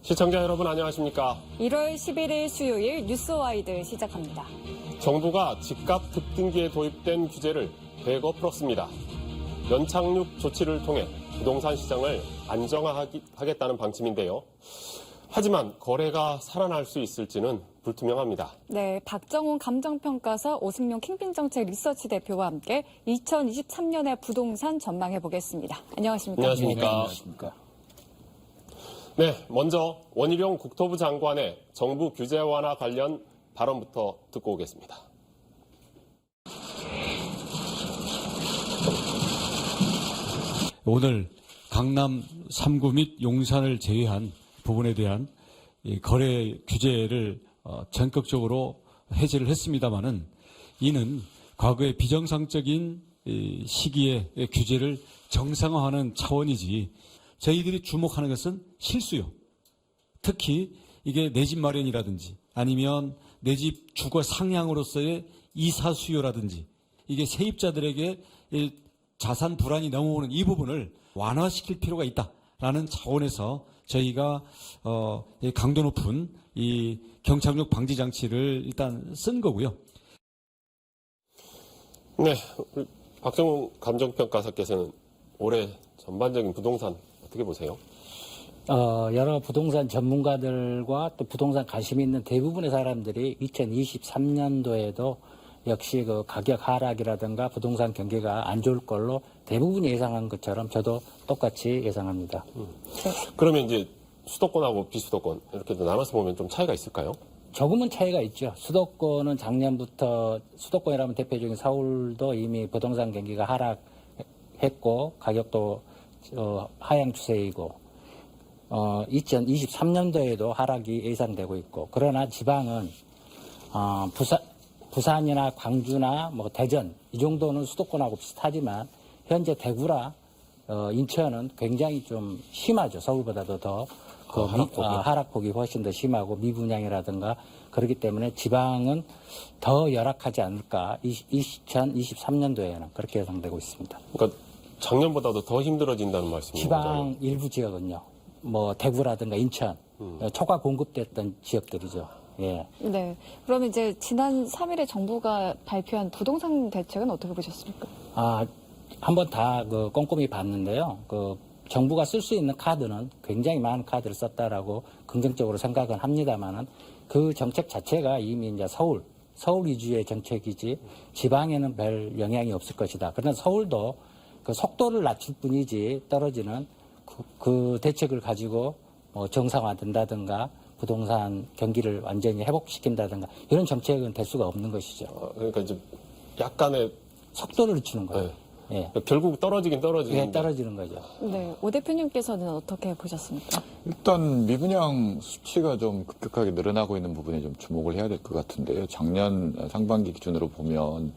시청자 여러분 안녕하십니까? 1월 11일 수요일 뉴스와이드 시작합니다. 정부가 집값 급등기에 도입된 규제를 대거 풀었습니다. 연착륙 조치를 통해 부동산 시장을 안정화하겠다는 방침인데요. 하지만 거래가 살아날 수 있을지는 불투명합니다. 네, 박정훈 감정평가사 오승용 킹핀정책 리서치 대표와 함께 2023년의 부동산 전망해 보겠습니다. 안녕하십니까? 안녕하십니까? 네, 먼저 원희룡 국토부 장관의 정부 규제 완화 관련 발언부터 듣고 오겠습니다. 오늘 강남 3구 및 용산을 제외한 부분에 대한 거래 규제를 전격적으로 해제를 했습니다마는 이는 과거의 비정상적인 시기에 규제를 정상화하는 차원이지 저희들이 주목하는 것은 실수요. 특히 이게 내 집 마련이라든지 아니면 내 집 주거 상향으로서의 이사 수요라든지 이게 세입자들에게 자산 불안이 넘어오는 이 부분을 완화시킬 필요가 있다라는 차원에서 저희가 강도 높은 이 경착륙 방지 장치를 일단 쓴 거고요. 네, 박정훈 감정평가사께서는 올해 전반적인 부동산 어떻게 보세요? 여러 부동산 전문가들과 또 부동산 관심 있는 대부분의 사람들이 2023년도에도 역시 그 가격 하락이라든가 부동산 경기가 안 좋을 걸로 대부분이 예상한 것처럼 저도 똑같이 예상합니다. 그러면 이제 수도권하고 비수도권 이렇게 나눠서 보면 좀 차이가 있을까요? 조금은 차이가 있죠. 수도권은 작년부터 수도권이라면 대표적인 서울도 이미 부동산 경기가 하락했고 가격도 하향 추세이고 2023년도에도 하락이 예상되고 있고 그러나 지방은 부산이나 광주나 뭐 대전 이 정도는 수도권하고 비슷하지만 현재 대구라 인천은 굉장히 좀 심하죠. 서울보다도 더 하락폭이 훨씬 더 심하고 미분양이라든가 그렇기 때문에 지방은 더 열악하지 않을까 2023년도에는 그렇게 예상되고 있습니다. 그러니까 작년보다도 더 힘들어진다는 말씀이죠. 지방 일부 지역은요. 뭐 대구라든가 인천 초과 공급됐던 지역들이죠. 예. 네, 그럼 이제 지난 3일에 정부가 발표한 부동산 대책은 어떻게 보셨습니까? 한번 다 꼼꼼히 봤는데요. 정부가 쓸 수 있는 카드는 굉장히 많은 카드를 썼다라고 긍정적으로 생각은 합니다만은 그 정책 자체가 이미 이제 서울 위주의 정책이지 지방에는 별 영향이 없을 것이다. 그러나 서울도 그 속도를 낮출 뿐이지 떨어지는 그 대책을 가지고 정상화된다든가 부동산 경기를 완전히 회복시킨다든가 이런 정책은 될 수가 없는 것이죠. 그러니까 이제 약간의 속도를 늦추는 거예요. 네. 예. 결국 떨어지긴 떨어지는. 네, 떨어지는 거죠. 네, 오 대표님께서는 어떻게 보셨습니까? 일단 미분양 수치가 좀 급격하게 늘어나고 있는 부분에 좀 주목을 해야 될 것 같은데요. 작년 상반기 기준으로 보면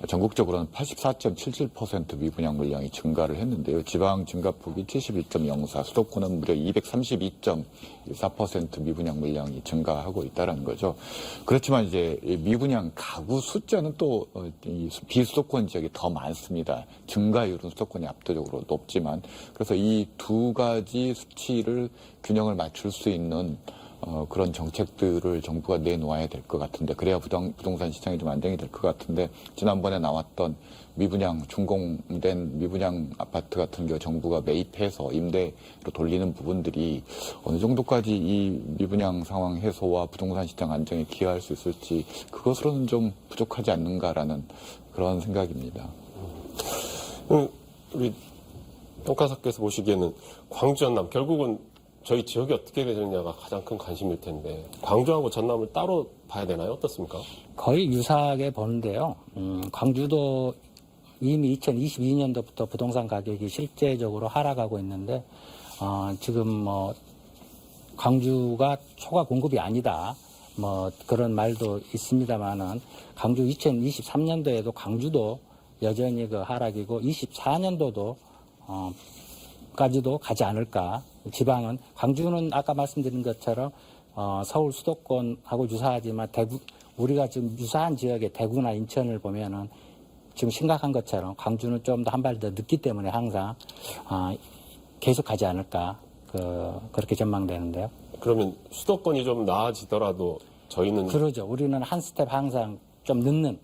전국적으로는 84.77% 미분양 물량이 증가를 했는데요. 지방 증가폭이 71.04, 수도권은 무려 232.14% 미분양 물량이 증가하고 있다는 거죠. 그렇지만 이제 미분양 가구 숫자는 또 비수도권 지역이 더 많습니다. 증가율은 수도권이 압도적으로 높지만 그래서 이 두 가지 수치를 균형을 맞출 수 있는 그런 정책들을 정부가 내놓아야 될 것 같은데 그래야 부동산 시장이 좀 안정이 될 것 같은데 지난번에 나왔던 미분양 준공된 미분양 아파트 같은 경우 정부가 매입해서 임대로 돌리는 부분들이 어느 정도까지 이 미분양 상황 해소와 부동산 시장 안정에 기여할 수 있을지 그것으로는 좀 부족하지 않는가라는 그런 생각입니다. 우리 평가사께서 보시기에는 광주 전남 결국은 저희 지역이 어떻게 되느냐가 가장 큰 관심일 텐데 광주하고 전남을 따로 봐야 되나요? 어떻습니까? 거의 유사하게 보는데요. 광주도 이미 2022년도부터 부동산 가격이 실제적으로 하락하고 있는데 지금 광주가 초과 공급이 아니다. 그런 말도 있습니다만은 광주 2023년도에도 광주도 여전히 하락이고 24년도도 까지도 가지 않을까. 지방은 광주는 아까 말씀드린 것처럼 서울 수도권하고 유사하지만 우리가 지금 유사한 지역의 대구나 인천을 보면은 지금 심각한 것처럼 광주는 좀 더 한 발 더 늦기 때문에 항상 계속 가지 않을까 그렇게 전망되는데요. 그러면 수도권이 좀 나아지더라도 저희는 그러죠. 우리는 한 스텝 항상 좀 늦는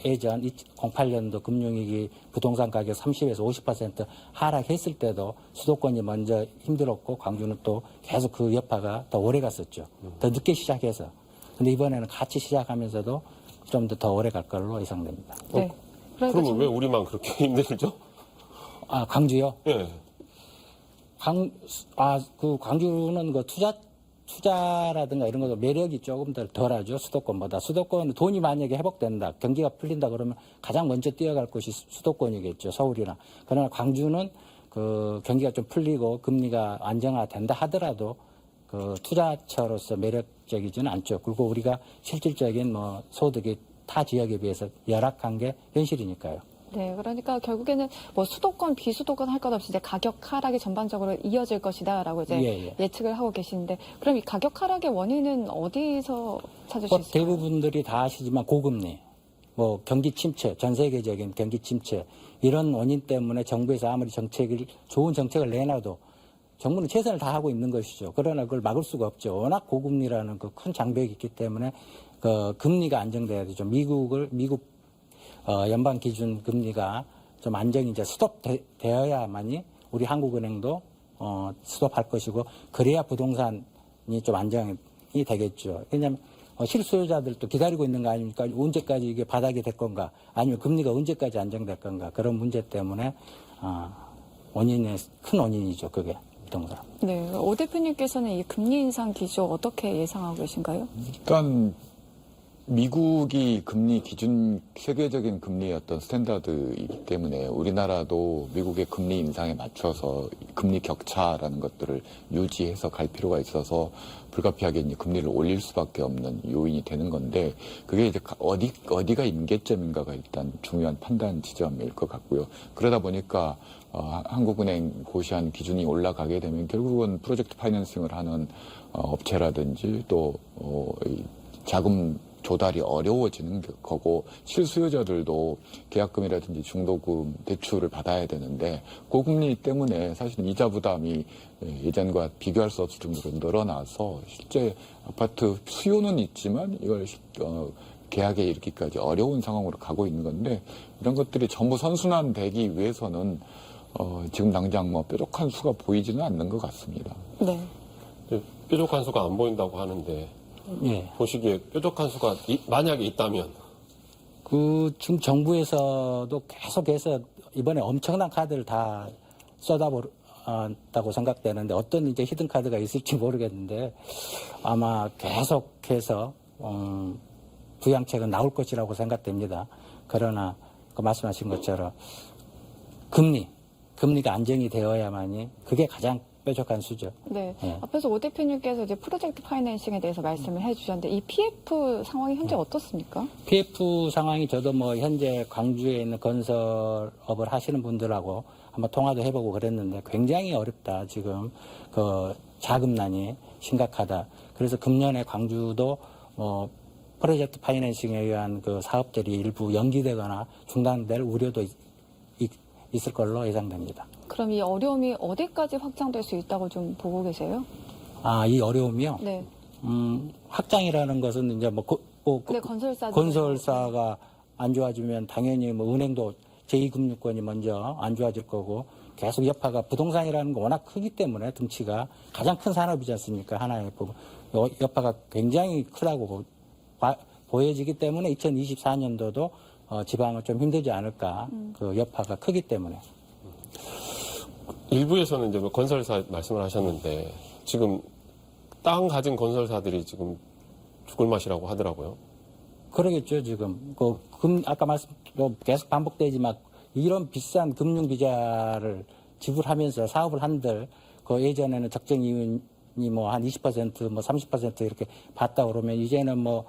예전 08년도 금융위기 부동산 가격 30에서 50% 하락했을 때도 수도권이 먼저 힘들었고 광주는 또 계속 그 여파가 더 오래 갔었죠. 더 늦게 시작해서. 근데 이번에는 같이 시작하면서도 좀 더 오래 갈 걸로 예상됩니다. 네. 그러니까 그러면 왜 우리만 그렇게 힘들죠? 아, 광주요? 예. 그 광주는 그 투자라든가 이런 것도 매력이 조금 더 덜하죠. 수도권보다. 수도권은 돈이 만약에 회복된다, 경기가 풀린다 그러면 가장 먼저 뛰어갈 곳이 수도권이겠죠. 서울이나. 그러나 광주는 그 경기가 좀 풀리고 금리가 안정화된다 하더라도 그 투자처로서 매력적이지는 않죠. 그리고 우리가 실질적인 뭐 소득이 타 지역에 비해서 열악한 게 현실이니까요. 네, 그러니까 결국에는 뭐 수도권, 비수도권 할 것 없이 이제 가격 하락이 전반적으로 이어질 것이다라고 이제 예측을 하고 계시는데, 그럼 이 가격 하락의 원인은 어디서 찾을 수 있을까요? 대부분들이 다 아시지만 고금리, 뭐 경기 침체, 전 세계적인 경기 침체 이런 원인 때문에 정부에서 아무리 좋은 정책을 내놔도 정부는 최선을 다하고 있는 것이죠. 그러나 그걸 막을 수가 없죠. 워낙 고금리라는 그 큰 장벽이 있기 때문에 그 금리가 안정돼야 되죠. 미국 연방 기준 금리가 좀 안정이 이제 스톱되어야만이 우리 한국은행도 스톱할 것이고, 그래야 부동산이 좀 안정이 되겠죠. 왜냐하면 실수요자들도 기다리고 있는 거 아닙니까? 언제까지 이게 바닥이 될 건가? 아니면 금리가 언제까지 안정될 건가? 그런 문제 때문에 큰 원인이죠. 그게 부동산. 네, 오 대표님께서는 이 금리 인상 기조 어떻게 예상하고 계신가요? 일단 미국이 금리 기준, 세계적인 금리의 어떤 스탠다드이기 때문에 우리나라도 미국의 금리 인상에 맞춰서 금리 격차라는 것들을 유지해서 갈 필요가 있어서 불가피하게 이제 금리를 올릴 수밖에 없는 요인이 되는 건데, 그게 이제 어디가 임계점인가가 일단 중요한 판단 지점일 것 같고요. 그러다 보니까 한국은행 고시한 기준이 올라가게 되면 결국은 프로젝트 파이낸싱을 하는 업체라든지 또 자금 조달이 어려워지는 거고, 실수요자들도 계약금이라든지 중도금 대출을 받아야 되는데 고금리 때문에 사실은 이자 부담이 예전과 비교할 수 없을 정도로 늘어나서 실제 아파트 수요는 있지만 이걸 계약에 이르기까지 어려운 상황으로 가고 있는 건데, 이런 것들이 전부 선순환되기 위해서는 지금 당장 뭐 뾰족한 수가 보이지는 않는 것 같습니다. 네. 뾰족한 수가 안 보인다고 하는데 보시기에 뾰족한 수가 만약에 있다면 지금 정부에서도 계속해서 이번에 엄청난 카드를 다 쏟아부었다고 생각되는데, 어떤 이제 히든 카드가 있을지 모르겠는데 아마 계속해서 부양책은 나올 것이라고 생각됩니다. 그러나 그 말씀하신 것처럼 금리가 안정이 되어야만이 그게 가장 뾰족한 수죠. 네. 앞에서 오 대표님께서 이제 프로젝트 파이낸싱에 대해서 말씀을 해주셨는데, 이 PF 상황이 현재 어떻습니까? PF 상황이 저도 뭐 현재 광주에 있는 건설업을 하시는 분들하고 한번 통화도 해보고 그랬는데 굉장히 어렵다. 지금 그 자금난이 심각하다. 그래서 금년에 광주도 프로젝트 파이낸싱에 의한 그 사업들이 일부 연기되거나 중단될 우려도 있을 걸로 예상됩니다. 그럼 이 어려움이 어디까지 확장될 수 있다고 좀 보고 계세요? 이 어려움이요? 네. 확장이라는 것은 이제 네, 건설사들. 건설사가 안 좋아지면 당연히 뭐 은행도 제2금융권이 먼저 안 좋아질 거고, 계속 여파가 부동산이라는 거 워낙 크기 때문에 등치가 가장 큰 산업이지 않습니까? 하나의 부분. 여파가 굉장히 크다고 보여지기 때문에 2024년도도 지방은 좀 힘들지 않을까. 그 여파가 크기 때문에. 일부에서는 이제 뭐 건설사 말씀을 하셨는데 지금 땅 가진 건설사들이 지금 죽을 맛이라고 하더라고요. 그러겠죠, 지금. 아까 계속 반복되지만 이런 비싼 금융 비자를 지불하면서 사업을 한들 예전에는 적정 이윤이 뭐 한 20% 뭐 30% 이렇게 받다 그러면 이제는 뭐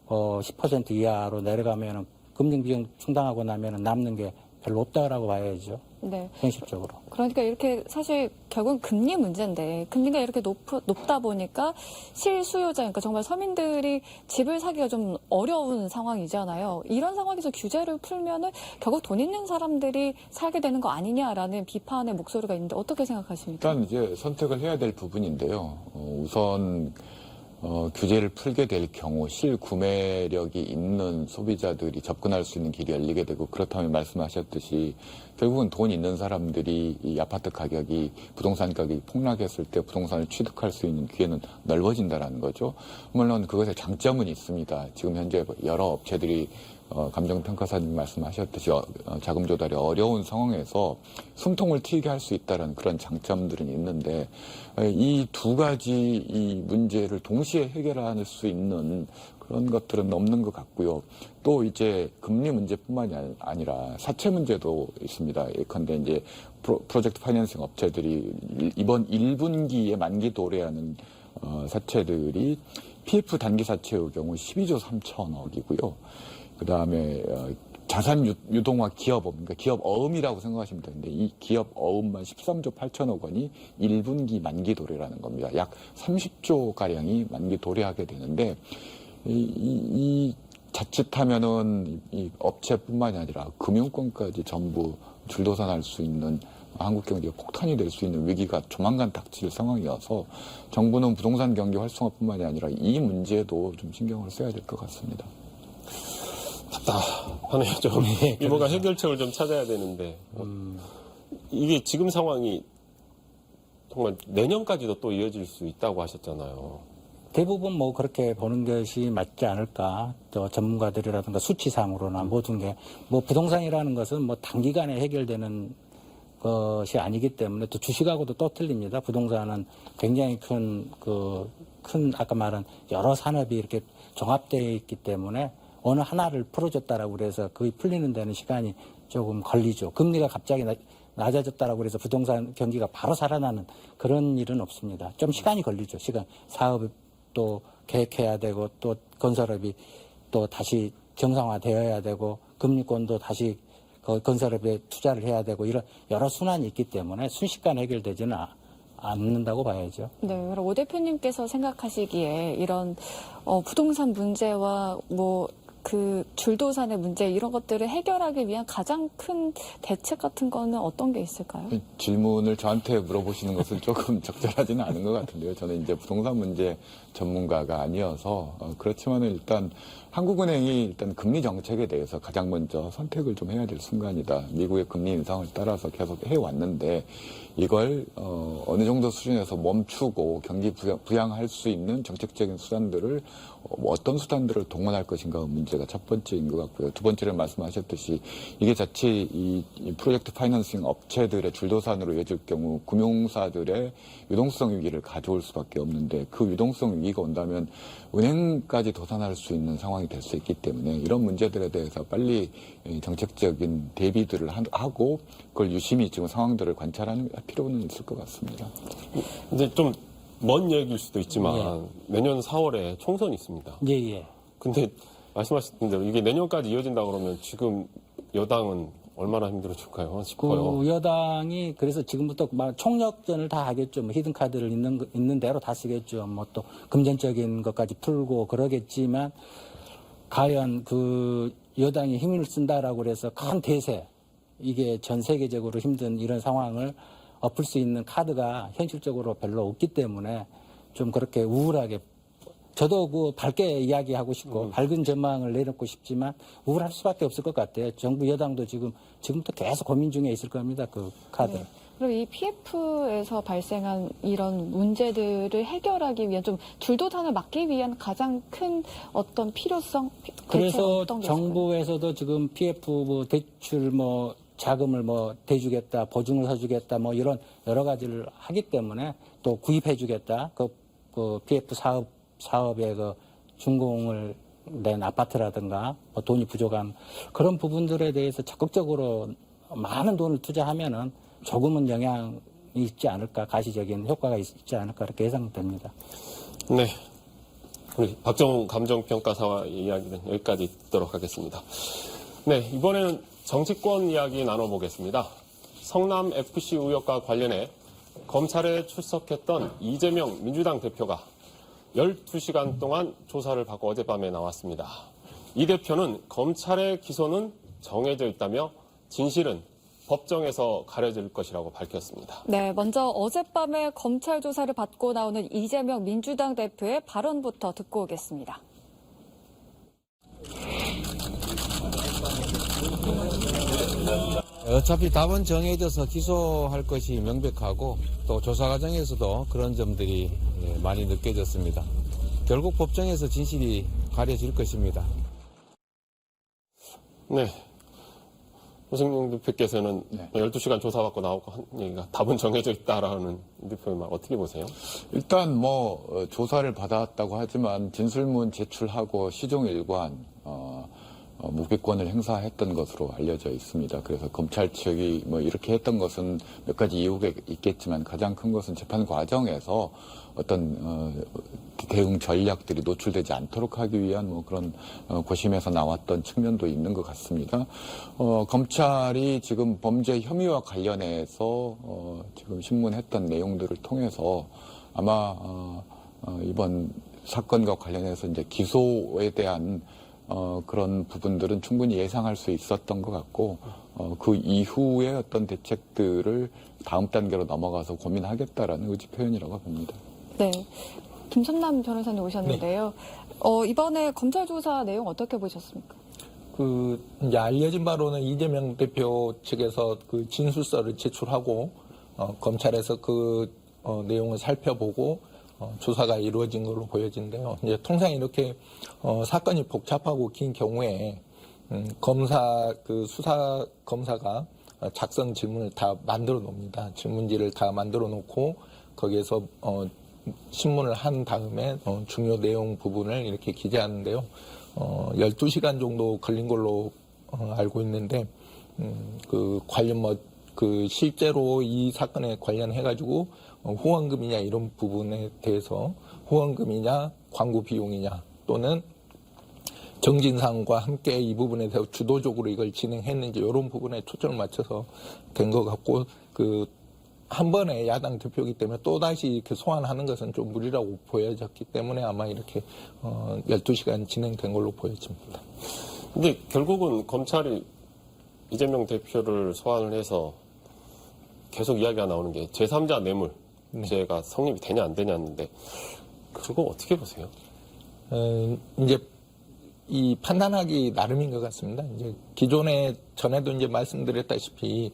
10% 이하로 내려가면은 금융 비용 충당하고 나면은 남는 게 별로 없다라고 봐야죠. 네. 현실적으로. 그러니까 이렇게 사실 결국은 금리 문제인데 금리가 이렇게 높다 보니까 실수요자, 그러니까 정말 서민들이 집을 사기가 좀 어려운 상황이잖아요. 이런 상황에서 규제를 풀면은 결국 돈 있는 사람들이 살게 되는 거 아니냐라는 비판의 목소리가 있는데 어떻게 생각하십니까? 일단 이제 선택을 해야 될 부분인데요. 우선 규제를 풀게 될 경우 실구매력이 있는 소비자들이 접근할 수 있는 길이 열리게 되고, 그렇다면 말씀하셨듯이 결국은 돈 있는 사람들이 이 아파트 가격이, 부동산 가격이 폭락했을 때 부동산을 취득할 수 있는 기회는 넓어진다는 거죠. 물론 그것의 장점은 있습니다. 지금 현재 여러 업체들이 감정평가사님 말씀하셨듯이 자금 조달이 어려운 상황에서 숨통을 트이게 할 수 있다는 그런 장점들은 있는데, 이 두 가지 이 문제를 동시에 해결할 수 있는 그런 것들은 없는 것 같고요. 또 이제 금리 문제뿐만이 아니라 사채 문제도 있습니다. 예컨대 이제 프로젝트 파이낸싱 업체들이 이번 1분기에 만기 도래하는 사채들이 PF 단기 사채의 경우 12조 3천억이고요. 그 다음에 자산 유동화 기업업, 그러니까 기업어음이라고 생각하시면 되는데, 이 기업어음만 13조 8천억 원이 1분기 만기 도래라는 겁니다. 약 30조 가량이 만기 도래하게 되는데, 이 자칫하면은 이 업체뿐만이 아니라 금융권까지 전부 줄도산할 수 있는, 한국 경제가 폭탄이 될 수 있는 위기가 조만간 닥칠 상황이어서 정부는 부동산 경기 활성화뿐만이 아니라 이 문제도 좀 신경을 써야 될 것 같습니다. 답답하네요. 좀 뭔가 해결책을 좀 찾아야 되는데 이게 지금 상황이 정말 내년까지도 또 이어질 수 있다고 하셨잖아요. 대부분 뭐 그렇게 보는 것이 맞지 않을까. 또 전문가들이라든가 수치상으로나 모든 게, 뭐 부동산이라는 것은 뭐 단기간에 해결되는 것이 아니기 때문에, 또 주식하고도 또 틀립니다. 부동산은 굉장히 큰 아까 말한 여러 산업이 이렇게 종합되어 있기 때문에 어느 하나를 풀어줬다라고 그래서 그게 풀리는 데는 시간이 조금 걸리죠. 금리가 갑자기 낮아졌다라고 그래서 부동산 경기가 바로 살아나는 그런 일은 없습니다. 좀 시간이 걸리죠. 사업이 또 계획해야 되고, 또 건설업이 또 다시 정상화되어야 되고, 금리권도 다시 건설업에 투자를 해야 되고, 이런 여러 순환이 있기 때문에 순식간에 해결되지는 않는다고 봐야죠. 네, 그럼 오 대표님께서 생각하시기에 이런 부동산 문제와 뭐 그 줄도산의 문제, 이런 것들을 해결하기 위한 가장 큰 대책 같은 거는 어떤 게 있을까요? 질문을 저한테 물어보시는 것은 조금 적절하지는 않은 것 같은데요. 저는 이제 부동산 문제 전문가가 아니어서 그렇지만 일단 한국은행이 일단 금리 정책에 대해서 가장 먼저 선택을 좀 해야 될 순간이다. 미국의 금리 인상을 따라서 계속 해왔는데, 이걸 어느 정도 수준에서 멈추고 경기 부양할 수 있는 정책적인 수단들을 어떤 수단들을 동원할 것인가 문제가 첫 번째인 것 같고요. 두 번째로 말씀하셨듯이 이게 자칫 이 프로젝트 파이낸싱 업체들의 줄도산으로 이어질 경우 금융사들의 유동성 위기를 가져올 수밖에 없는데, 그 유동성 위기가 온다면 은행까지 도산할 수 있는 상황이 될 수 있기 때문에, 이런 문제들에 대해서 빨리 정책적인 대비들을 하고 그걸 유심히 지금 상황들을 관찰하는 필요는 있을 것 같습니다. 근데 좀 먼 얘기일 수도 있지만 내년 4월에 총선이 있습니다. 예. 근데 말씀하신 대로 이게 내년까지 이어진다 그러면 지금 여당은 얼마나 힘들어질까요 싶어요. 그 여당이 그래서 지금부터 막 총력전을 다 하겠죠. 뭐 히든 카드를 있는 대로 다 쓰겠죠. 뭐 또 금전적인 것까지 풀고 그러겠지만, 과연 그 여당이 힘을 쓴다라고 그래서 큰 대세, 이게 전 세계적으로 힘든 이런 상황을 엎을 수 있는 카드가 현실적으로 별로 없기 때문에 좀 그렇게 우울하게, 저도 그 밝게 이야기하고 싶고 밝은 전망을 내놓고 싶지만 우울할 수밖에 없을 것 같아요. 정부 여당도 지금부터 계속 고민 중에 있을 겁니다. 그 카드. 네. 그리고 이 PF에서 발생한 이런 문제들을 해결하기 위한, 좀 줄도산을 막기 위한 가장 큰 어떤 필요성, 그래서 어떤 게 있을까요? 정부에서도 지금 PF 뭐 대출 뭐 자금을 뭐 대주겠다, 보증을 서주겠다, 뭐 이런 여러 가지를 하기 때문에, 또 구입해주겠다, 그 PF 사업에 그 준공을 낸 아파트라든가 뭐 돈이 부족한 그런 부분들에 대해서 적극적으로 많은 돈을 투자하면은 조금은 영향이 있지 않을까, 가시적인 효과가 있지 않을까, 이렇게 예상됩니다. 네. 우리 박정훈 감정평가사와 이야기는 여기까지 듣도록 하겠습니다. 네, 이번에는 정치권 이야기 나눠보겠습니다. 성남 FC 의혹과 관련해 검찰에 출석했던 이재명 민주당 대표가 12시간 동안 조사를 받고 어젯밤에 나왔습니다. 이 대표는 검찰의 기소는 정해져 있다며 진실은 법정에서 가려질 것이라고 밝혔습니다. 네, 먼저 어젯밤에 검찰 조사를 받고 나오는 이재명 민주당 대표의 발언부터 듣고 오겠습니다. 어차피 답은 정해져서 기소할 것이 명백하고 또 조사 과정에서도 그런 점들이 많이 느껴졌습니다. 결국 법정에서 진실이 가려질 것입니다. 네. 오승용 대표께서는 네. 12시간 조사받고 나오고 한 얘기가 답은 정해져 있다라는 대표의 말 어떻게 보세요? 일단 조사를 받았다고 하지만 진술문 제출하고 시종일관 무기권을 행사했던 것으로 알려져 있습니다. 그래서 검찰 측이 이렇게 했던 것은 몇 가지 이유가 있겠지만 가장 큰 것은 재판 과정에서 어떤 대응 전략들이 노출되지 않도록 하기 위한 그런 고심에서 나왔던 측면도 있는 것 같습니다. 검찰이 지금 범죄 혐의와 관련해서 지금 신문했던 내용들을 통해서 아마 이번 사건과 관련해서 이제 기소에 대한 그런 부분들은 충분히 예상할 수 있었던 것 같고 그 이후에 어떤 대책들을 다음 단계로 넘어가서 고민하겠다라는 의지 표현이라고 봅니다. 네, 김선남 변호사님 오셨는데요. 이번에 검찰 조사 내용 어떻게 보셨습니까? 이제 알려진 바로는 이재명 대표 측에서 그 진술서를 제출하고 검찰에서 그 내용을 살펴보고 조사가 이루어진 걸로 보여지는데요. 이제 통상 이렇게 사건이 복잡하고 긴 경우에 수사 검사가 작성 질문을 다 만들어 놓습니다. 질문지를 다 만들어 놓고 거기에서 신문을 한 다음에 중요 내용 부분을 이렇게 기재하는데요. 12시간 정도 걸린 걸로 알고 있는데 실제로 이 사건에 관련해가지고 후원금이냐 이런 부분에 대해서 후원금이냐 광고 비용이냐 또는 정진상과 함께 이 부분에 대해서 주도적으로 이걸 진행했는지 이런 부분에 초점을 맞춰서 된 것 같고 한 번에 야당 대표이기 때문에 또다시 이렇게 소환하는 것은 좀 무리라고 보여졌기 때문에 아마 이렇게 12시간 진행된 걸로 보여집니다. 근데 결국은 검찰이 이재명 대표를 소환을 해서 계속 이야기가 나오는 게 제3자 뇌물죄가 성립이 되냐 안 되냐인데 그거 어떻게 보세요? 이제 이 판단하기 나름인 것 같습니다. 이제 전에도 이제 말씀드렸다시피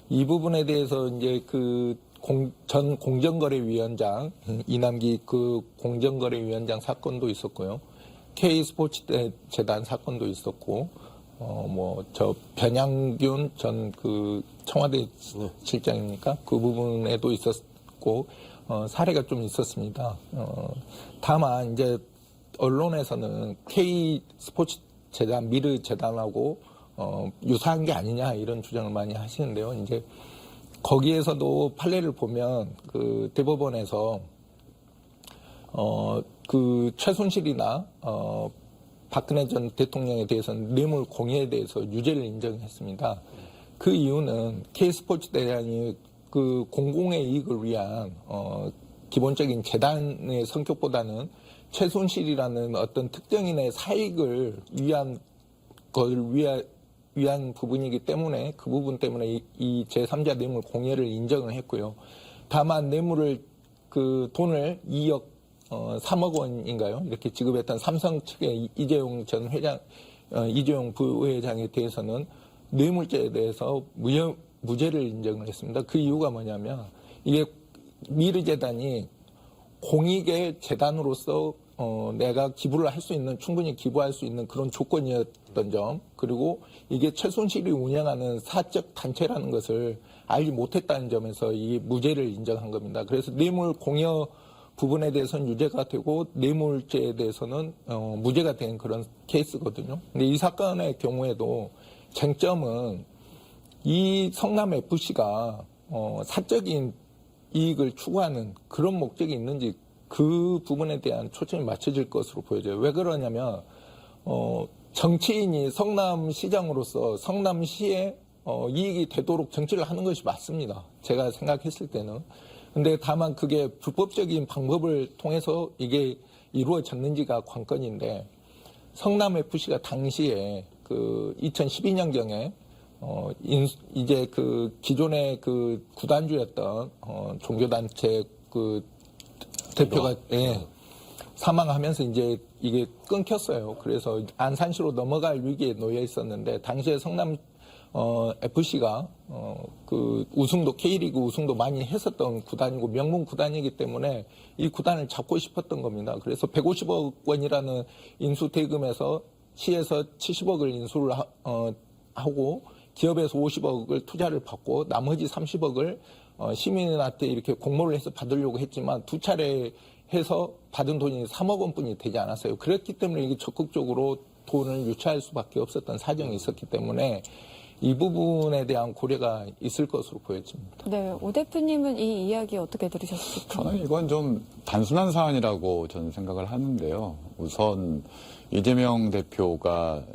이 부분에 대해서 이제 전 공정거래위원장 이남기 공정거래위원장 사건도 있었고요. K스포츠재단 사건도 있었고 변양균 전 청와대 실장입니까? 그 부분에도 있었고 사례가 좀 있었습니다. 다만 이제 언론에서는 K스포츠재단 미르재단하고 유사한 게 아니냐 이런 주장을 많이 하시는데요. 이제 거기에서도 판례를 보면 대법원에서 최순실이나 박근혜 전 대통령에 대해서는 뇌물 공여에 대해서 유죄를 인정했습니다. 그 이유는 K스포츠재단이 공공의 이익을 위한 기본적인 재단의 성격보다는 최순실이라는 어떤 특정인의 사익을 위한 부분이기 때문에 그 부분 때문에 이 제3자 뇌물 공여를 인정을 했고요. 다만 뇌물을 돈을 2억 3억 원인가요? 이렇게 지급했던 삼성 측의 이재용 부회장에 대해서는 뇌물죄에 대해서 무죄를 인정을 했습니다. 그 이유가 뭐냐면 이게 미르재단이 공익의 재단으로서 내가 기부를 할 수 있는 충분히 기부할 수 있는 그런 조건이었던 점 그리고 이게 최순실이 운영하는 사적 단체라는 것을 알지 못했다는 점에서 이 무죄를 인정한 겁니다. 그래서 뇌물 공여 부분에 대해서는 유죄가 되고 뇌물죄에 대해서는 무죄가 된 그런 케이스거든요. 근데 이 사건의 경우에도 쟁점은 이 성남 FC가 사적인 이익을 추구하는 그런 목적이 있는지 그 부분에 대한 초점이 맞춰질 것으로 보여져요. 왜 그러냐면 정치인이 성남시장으로서 성남시에 이익이 되도록 정치를 하는 것이 맞습니다. 제가 생각했을 때는. 근데 다만 그게 불법적인 방법을 통해서 이게 이루어졌는지가 관건인데, 성남FC가 당시에 그 2012년경에 이제 그 기존의 그 구단주였던 종교단체 그 대표가 사망하면서 이제 이게 끊겼어요. 그래서 안산시로 넘어갈 위기에 놓여 있었는데, 당시에 성남 FC가 그 우승도, K리그 우승도 많이 했었던 구단이고 명문 구단이기 때문에 이 구단을 잡고 싶었던 겁니다. 그래서 150억 원이라는 인수 대금에서 시에서 70억을 인수를 하고 기업에서 50억을 투자를 받고 나머지 30억을 시민한테 이렇게 공모를 해서 받으려고 했지만 두 차례 해서 받은 돈이 3억 원뿐이 되지 않았어요. 그랬기 때문에 이게 적극적으로 돈을 유치할 수밖에 없었던 사정이 있었기 때문에 이 부분에 대한 고려가 있을 것으로 보여집니다. 네, 오 대표님은 이 이야기 어떻게 들으셨습니까? 저는 이건 좀 단순한 사안이라고 저는 생각을 하는데요. 우선 이재명 대표가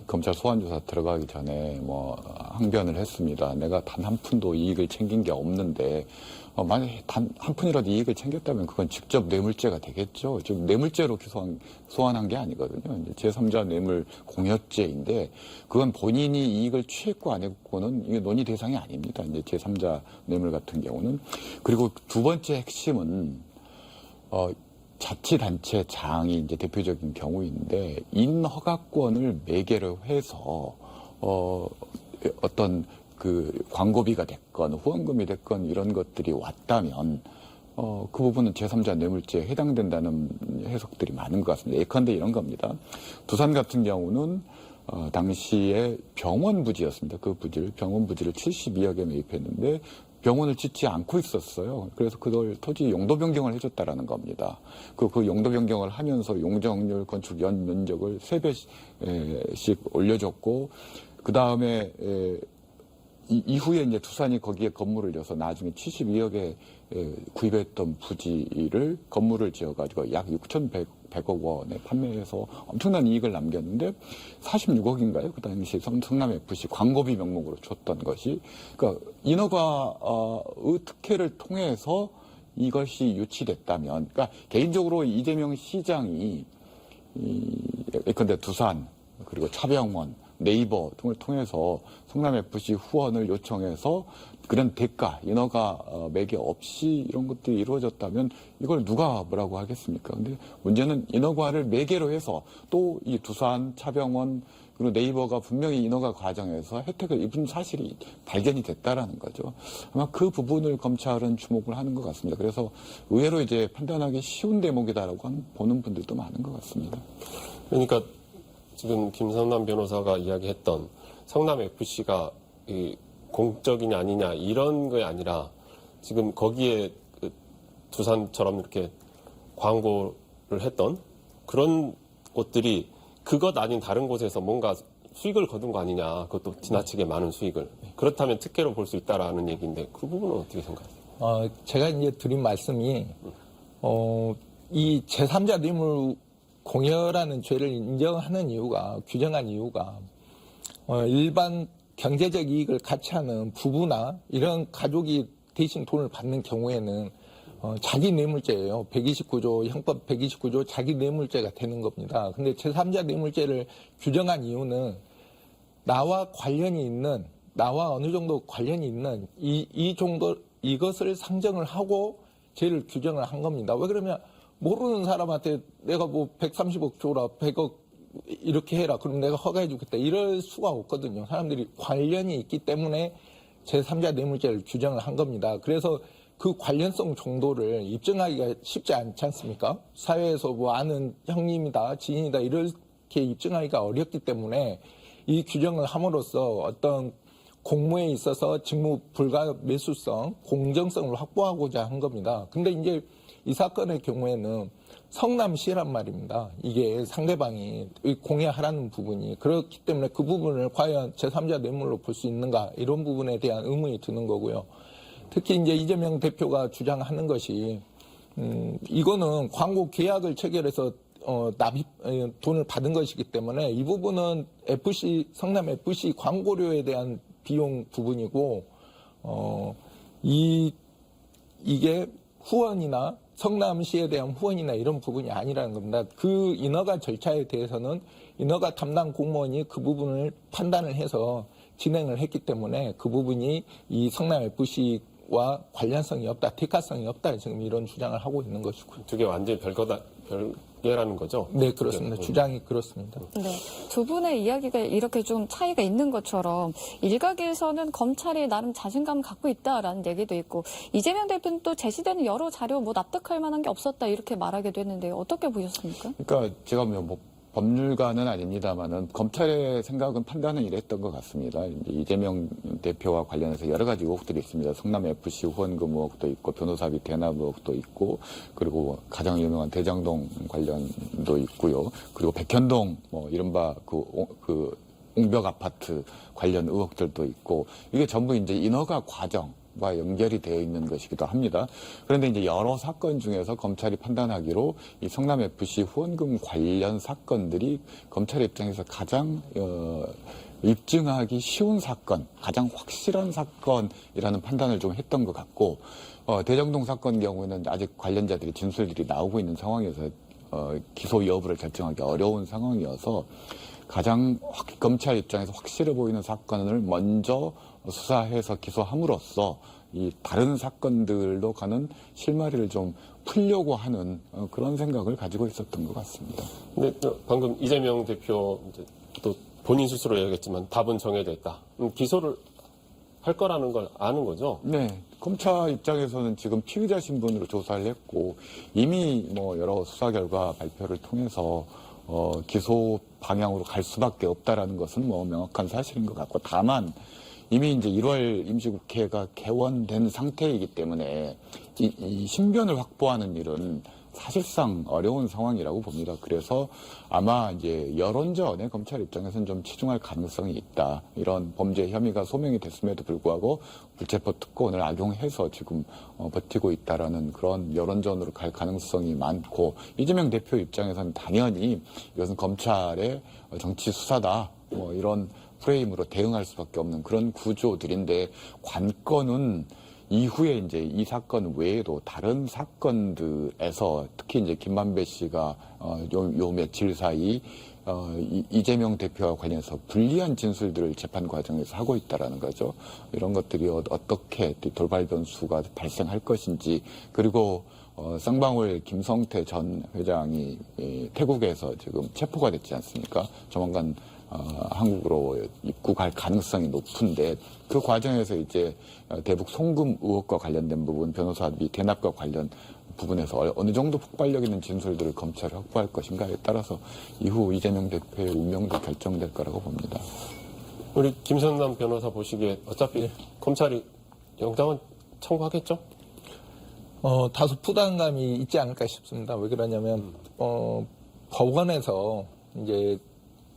검찰 소환조사 들어가기 전에 뭐 항변을 했습니다. 내가 단 한 푼도 이익을 챙긴 게 없는데 만약에 단 한 푼이라도 이익을 챙겼다면 그건 직접 뇌물죄가 되겠죠. 지금 뇌물죄로 소환한 게 아니거든요. 이제 제3자 뇌물 공여죄인데 그건 본인이 이익을 취했고 안 했고는 이게 논의 대상이 아닙니다. 이제 제3자 뇌물 같은 경우는. 그리고 두 번째 핵심은 자치단체장이 이제 대표적인 경우인데 인허가권을 매개로 해서 어떤 그 광고비가 됐건 후원금이 됐건 이런 것들이 왔다면 그 부분은 제3자 뇌물죄에 해당된다는 해석들이 많은 것 같습니다. 예컨대 이런 겁니다. 두산 같은 경우는 당시에 병원 부지였습니다. 그 부지를 병원 부지를 72억에 매입했는데 병원을 짓지 않고 있었어요. 그래서 그걸 토지 용도 변경을 해줬다라는 겁니다. 그 용도 변경을 하면서 용적률, 건축 면적을 3배씩 올려줬고 그 다음에 이후에 이제 두산이 거기에 건물을 지어서 나중에 72억에 구입했던 부지를 건물을 지어가지고 약 6,100억 원에 판매해서 엄청난 이익을 남겼는데 46억인가요? 그 당시 성남FC 광고비 명목으로 줬던 것이. 그러니까 인허가의 특혜를 통해서 이것이 유치됐다면, 그러니까 개인적으로 이재명 시장이 예컨대 두산 그리고 차병원 네이버 등을 통해서 성남FC 후원을 요청해서 그런 대가, 인허가 매개 없이 이런 것들이 이루어졌다면 이걸 누가 뭐라고 하겠습니까? 근데 문제는 인허가를 매개로 해서 또 이 두산, 차병원, 그리고 네이버가 분명히 인허가 과정에서 혜택을 입은 사실이 발견이 됐다라는 거죠. 아마 그 부분을 검찰은 주목을 하는 것 같습니다. 그래서 의외로 이제 판단하기 쉬운 대목이다라고 보는 분들도 많은 것 같습니다. 그러니까 지금 김성남 변호사가 이야기했던 성남FC가 공적이냐 아니냐 이런 게 아니라 지금 거기에 그 두산처럼 이렇게 광고를 했던 그런 곳들이 그것 아닌 다른 곳에서 뭔가 수익을 거둔 거 아니냐. 그것도 지나치게 많은 수익을. 그렇다면 특혜로 볼 수 있다라는 얘기인데 그 부분은 어떻게 생각하세요? 제가 이제 드린 말씀이 이 제3자 뇌물 공여라는 죄를 인정하는 이유가, 규정한 이유가 일반 경제적 이익을 같이 하는 부부나 이런 가족이 대신 돈을 받는 경우에는 자기 뇌물죄예요. 129조 형법 129조 자기 뇌물죄가 되는 겁니다. 근데 제3자 뇌물죄를 규정한 이유는 나와 관련이 있는, 나와 어느 정도 관련이 있는 이 정도 이것을 상정을 하고 죄를 규정을 한 겁니다. 왜 그러면 모르는 사람한테 내가 뭐 130억 줘라, 100억 이렇게 해라, 그럼 내가 허가해 주겠다, 이럴 수가 없거든요. 사람들이 관련이 있기 때문에 제3자 뇌물죄를 규정을 한 겁니다. 그래서 그 관련성 정도를 입증하기가 쉽지 않지 않습니까? 사회에서 뭐 아는 형님이다, 지인이다 이렇게 입증하기가 어렵기 때문에 이 규정을 함으로써 어떤 공무에 있어서 직무 불가 매수성, 공정성을 확보하고자 한 겁니다. 근데 이제 이 사건의 경우에는 성남시란 말입니다. 이게 상대방이 공여하라는 부분이. 그렇기 때문에 그 부분을 과연 제3자 뇌물로 볼 수 있는가, 이런 부분에 대한 의문이 드는 거고요. 특히 이제 이재명 대표가 주장하는 것이 이거는 광고 계약을 체결해서 돈을 받은 것이기 때문에 이 부분은 성남 FC 광고료에 대한 비용 부분이고, 이게 후원이나 성남시에 대한 후원이나 이런 부분이 아니라는 겁니다. 그 인허가 절차에 대해서는 인허가 담당 공무원이 그 부분을 판단을 해서 진행을 했기 때문에 그 부분이 이 성남 FC와 관련성이 없다, 대가성이 없다, 지금 이런 주장을 하고 있는 것이고요. 두 개 완전히 별개라는 거죠? 네, 그렇습니다. 주장이 그렇습니다. 네. 두 분의 이야기가 이렇게 좀 차이가 있는 것처럼 일각에서는 검찰이 나름 자신감 갖고 있다라는 얘기도 있고, 이재명 대표는 또 제시되는 여러 자료 뭐 납득할 만한 게 없었다 이렇게 말하기도 했는데요. 어떻게 보셨습니까? 그러니까 제가 뭐 법률가는 아닙니다만은 검찰의 생각은 판단은 이랬던 것 같습니다. 이제 이재명 대표와 관련해서 여러 가지 의혹들이 있습니다. 성남 FC 후원금 의혹도 있고 변호사비 대납 의혹도 있고 그리고 가장 유명한 대장동 관련도 있고요. 그리고 백현동 뭐 이른바 그 옹벽 아파트 관련 의혹들도 있고 이게 전부 이제 인허가 과정과 연결이 되어 있는 것이기도 합니다. 그런데 이제 여러 사건 중에서 검찰이 판단하기로 이 성남 FC 후원금 관련 사건들이 검찰의 입장에서 가장 입증하기 쉬운 사건, 가장 확실한 사건이라는 판단을 좀 했던 것 같고, 대장동 사건 경우에는 아직 관련자들이 진술들이 나오고 있는 상황에서 기소 여부를 결정하기 어려운 상황이어서 가장 검찰 입장에서 확실해 보이는 사건을 먼저 수사해서 기소함으로써 이 다른 사건들로 가는 실마리를 좀 풀려고 하는 그런 생각을 가지고 있었던 것 같습니다. 근데 방금 이재명 대표 또 본인 스스로 얘기했지만 답은 정해져 있다. 기소를 할 거라는 걸 아는 거죠? 네. 검찰 입장에서는 지금 피의자 신분으로 조사를 했고 이미 뭐 여러 수사 결과 발표를 통해서 기소 방향으로 갈 수밖에 없다라는 것은 뭐 명확한 사실인 것 같고, 다만 이미 이제 1월 임시국회가 개원된 상태이기 때문에 이 신변을 확보하는 일은 사실상 어려운 상황이라고 봅니다. 그래서 아마 이제 여론전에 검찰 입장에서는 좀 치중할 가능성이 있다. 이런 범죄 혐의가 소명이 됐음에도 불구하고 불체포 특권을 악용해서 지금 버티고 있다라는 그런 여론전으로 갈 가능성이 많고, 이재명 대표 입장에서는 당연히 이것은 검찰의 정치 수사다. 뭐 이런 프레임으로 대응할 수밖에 없는 그런 구조들인데, 관건은 이후에 이제 이 사건 외에도 다른 사건들에서 특히 이제 김만배 씨가 요 며칠 사이 이재명 대표와 관련해서 불리한 진술들을 재판 과정에서 하고 있다라는 거죠. 이런 것들이 어떻게 돌발 변수가 발생할 것인지, 그리고 쌍방울 김성태 전 회장이 태국에서 지금 체포가 됐지 않습니까? 조만간 한국으로 입국할 가능성이 높은데, 그 과정에서 이제 대북 송금 의혹과 관련된 부분, 변호사비 대납과 관련 부분에서 어느 정도 폭발력 있는 진술들을 검찰이 확보할 것인가에 따라서 이후 이재명 대표의 운명도 결정될 거라고 봅니다. 우리 김선남 변호사 보시기에 어차피 검찰이 영장은 청구하겠죠? 다소 부담감이 있지 않을까 싶습니다. 왜 그러냐면, 법원에서 이제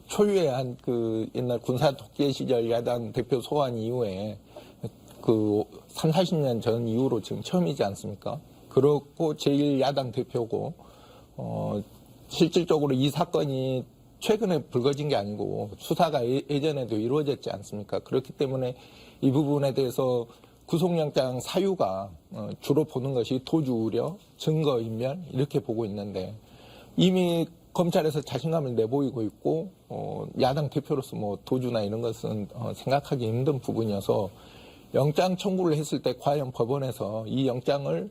초유의 한 그 옛날 군사 독재 시절 야당 대표 소환 이후에 그 3, 40년 전 이후로 지금 처음이지 않습니까? 그렇고 제1야당 대표고, 실질적으로 이 사건이 최근에 불거진 게 아니고 수사가 예전에도 이루어졌지 않습니까? 그렇기 때문에 이 부분에 대해서 구속영장 사유가 주로 보는 것이 도주 우려, 증거인멸 이렇게 보고 있는데, 이미 검찰에서 자신감을 내보이고 있고, 야당 대표로서 뭐 도주나 이런 것은 생각하기 힘든 부분이어서 영장 청구를 했을 때 과연 법원에서 이 영장을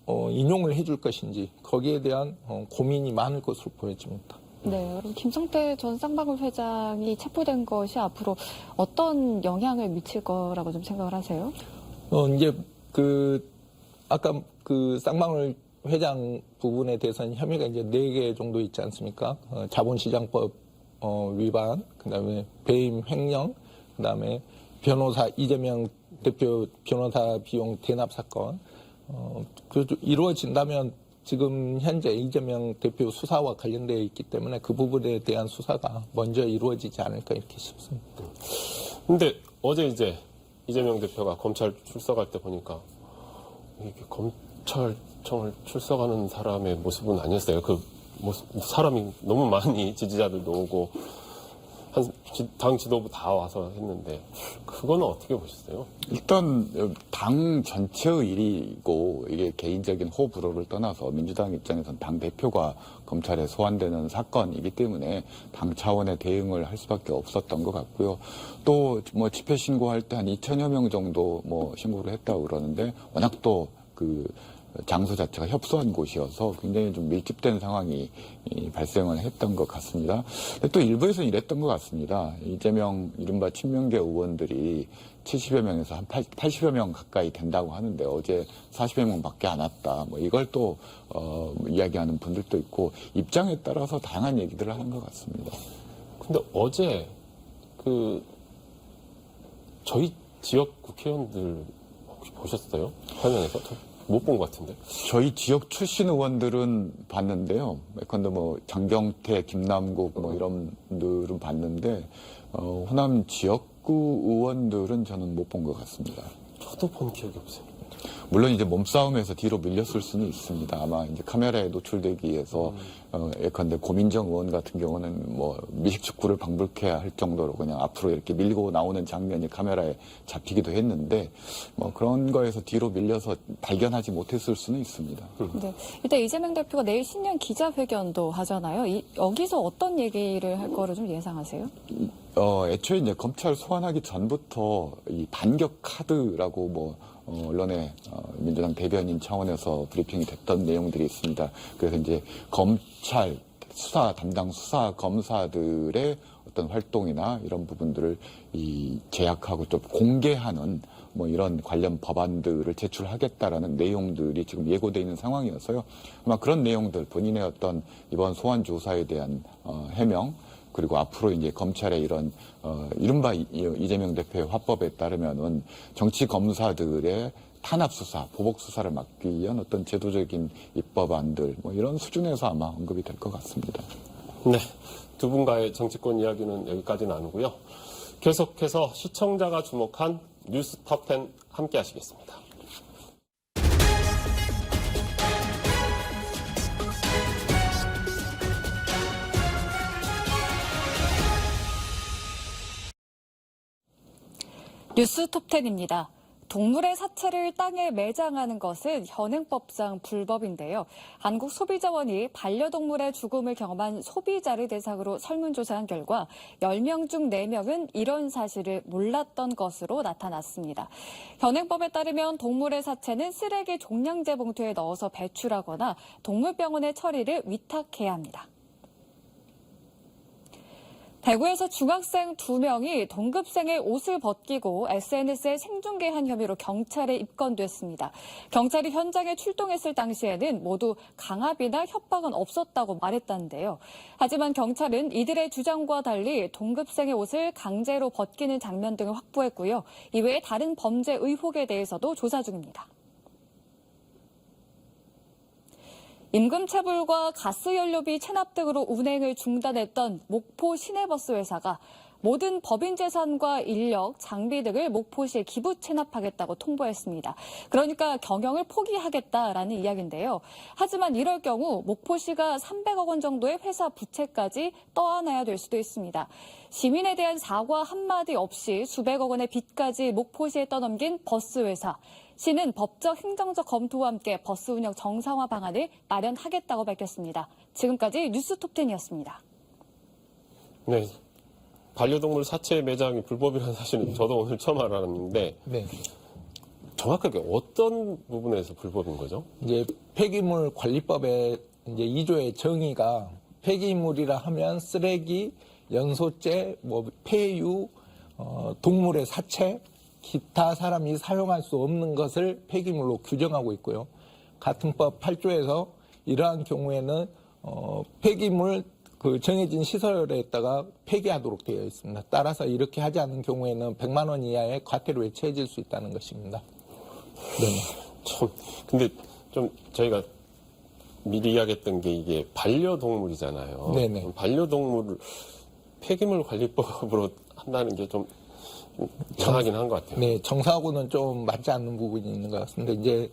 인용을 해줄 것인지 거기에 대한 고민이 많을 것으로 보여집니다. 네, 그럼 김성태 전 쌍방울 회장이 체포된 것이 앞으로 어떤 영향을 미칠 거라고 좀 생각을 하세요? 이제 아까 쌍방울 회장 부분에 대해서는 혐의가 이제 4개 정도 있지 않습니까? 자본시장법 위반, 그다음에 배임 횡령, 그다음에 변호사 이재명 대표 변호사 비용 대납 사건. 이루어진다면 지금 현재 이재명 대표 수사와 관련되어 있기 때문에 그 부분에 대한 수사가 먼저 이루어지지 않을까 이렇게 싶습니다. 근데 어제 이제 이재명 대표가 검찰 출석할 때 보니까 이게 검찰청을 출석하는 사람의 모습은 아니었어요. 그 뭐 사람이 너무 많이 지지자들도 오고 당 지도부 다 와서 했는데 그거는 어떻게 보셨어요? 일단 당 전체의 일이고 이게 개인적인 호불호를 떠나서 민주당 입장에서는 당 대표가 검찰에 소환되는 사건이기 때문에 당 차원의 대응을 할 수밖에 없었던 것 같고요. 또 뭐 집회 신고할 때 한 2천여 명 정도 뭐 신고를 했다고 그러는데 워낙 또 그 장소 자체가 협소한 곳이어서 굉장히 좀 밀집된 상황이 발생을 했던 것 같습니다. 근데 또 일부에서는 이랬던 것 같습니다. 이재명 이른바 친명계 의원들이 70여 명에서 한 80여 명 가까이 된다고 하는데 어제 40여 명밖에 안 왔다. 뭐 이걸 또 이야기하는 분들도 있고 입장에 따라서 다양한 얘기들을 하는 것 같습니다. 근데 어제 저희 지역 국회의원들 혹시 보셨어요? 화면에서? 못 본 것 같은데. 저희 지역 출신 의원들은 봤는데요. 예컨대 뭐 장경태, 김남국 뭐 이런 분들은 봤는데 호남 지역구 의원들은 저는 못 본 것 같습니다. 저도 본 기억이 없어요. 물론 이제 몸싸움에서 뒤로 밀렸을 수는 있습니다. 아마 이제 카메라에 노출되기 위해서 예컨대 고민정 의원 같은 경우는 뭐 미식축구를 방불케 할 정도로 그냥 앞으로 이렇게 밀고 나오는 장면이 카메라에 잡히기도 했는데 뭐 그런 거에서 뒤로 밀려서 발견하지 못했을 수는 있습니다. 네. 일단 이재명 대표가 내일 신년 기자회견도 하잖아요. 여기서 어떤 얘기를 할 거를 좀 예상하세요? 애초에 이제 검찰 소환하기 전부터 이 반격 카드라고 뭐 언론에 민주당 대변인 차원에서 브리핑이 됐던 내용들이 있습니다. 그래서 이제 검찰 수사 담당 수사 검사들의 어떤 활동이나 이런 부분들을 제약하고 좀 공개하는 뭐 이런 관련 법안들을 제출하겠다라는 내용들이 지금 예고되어 있는 상황이어서요. 아마 그런 내용들 본인의 어떤 이번 소환 조사에 대한 해명 그리고 앞으로 이제 검찰의 이런 이른바 이재명 대표의 화법에 따르면은 정치 검사들의 탄압 수사, 보복 수사를 막기 위한 어떤 제도적인 입법안들 뭐 이런 수준에서 아마 언급이 될 것 같습니다. 네, 두 분과의 정치권 이야기는 여기까지 나누고요. 계속해서 시청자가 주목한 뉴스 톱10 함께 하시겠습니다. 뉴스 톱10입니다. 동물의 사체를 땅에 매장하는 것은 현행법상 불법인데요. 한국소비자원이 반려동물의 죽음을 경험한 소비자를 대상으로 설문조사한 결과 10명 중 4명은 이런 사실을 몰랐던 것으로 나타났습니다. 현행법에 따르면 동물의 사체는 쓰레기 종량제 봉투에 넣어서 배출하거나 동물병원에 처리를 위탁해야 합니다. 대구에서 중학생 2명이 동급생의 옷을 벗기고 SNS에 생중계한 혐의로 경찰에 입건됐습니다. 경찰이 현장에 출동했을 당시에는 모두 강압이나 협박은 없었다고 말했다는데요. 하지만 경찰은 이들의 주장과 달리 동급생의 옷을 강제로 벗기는 장면 등을 확보했고요. 이외에 다른 범죄 의혹에 대해서도 조사 중입니다. 임금체불과 가스연료비 체납 등으로 운행을 중단했던 목포 시내버스 회사가 모든 법인 재산과 인력, 장비 등을 목포시에 기부 체납하겠다고 통보했습니다. 그러니까 경영을 포기하겠다라는 이야기인데요. 하지만 이럴 경우 목포시가 300억 원 정도의 회사 부채까지 떠안아야 될 수도 있습니다. 시민에 대한 사과 한마디 없이 수백억 원의 빚까지 목포시에 떠넘긴 버스 회사. 시는 법적, 행정적 검토와 함께 버스 운영 정상화 방안을 마련하겠다고 밝혔습니다. 지금까지 뉴스 톱10이었습니다. 네, 반려동물 사체 매장이 불법이라는 사실은 저도 오늘 처음 알았는데 네. 정확하게 어떤 부분에서 불법인 거죠? 이제 폐기물 관리법의 이제 2조의 정의가 폐기물이라 하면 쓰레기, 연소재, 뭐 폐유, 동물의 사체, 기타 사람이 사용할 수 없는 것을 폐기물로 규정하고 있고요. 같은 법 8조에서 이러한 경우에는 폐기물 정해진 시설에다가 폐기하도록 되어 있습니다. 따라서 이렇게 하지 않는 경우에는 100만 원 이하의 과태료에 처해질 수 있다는 것입니다. 네. 참, 근데 좀 저희가 미리 이야기했던 게 이게 반려동물이잖아요. 네네. 반려동물을 폐기물 관리법으로 한다는 게 좀 이상하긴 한 것 같아요. 네, 정사하고는 좀 맞지 않는 부분이 있는 것 같습니다. 이제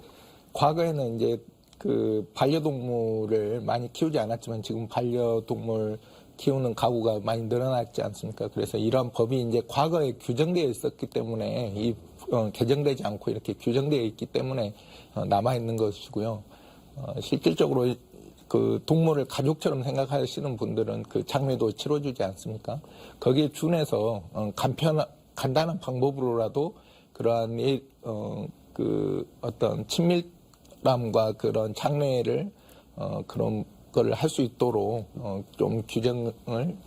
과거에는 이제 그 반려동물을 많이 키우지 않았지만 지금 반려동물 키우는 가구가 많이 늘어났지 않습니까? 그래서 이러한 법이 이제 과거에 규정되어 있었기 때문에 개정되지 않고 이렇게 규정되어 있기 때문에 남아 있는 것이고요. 실질적으로 그 동물을 가족처럼 생각하시는 분들은 그 장례도 치러주지 않습니까? 거기에 준해서 간단한 방법으로라도 그러한 그 어떤 친밀함과 그런 장례를 그런 거를 할 수 있도록 좀 규정을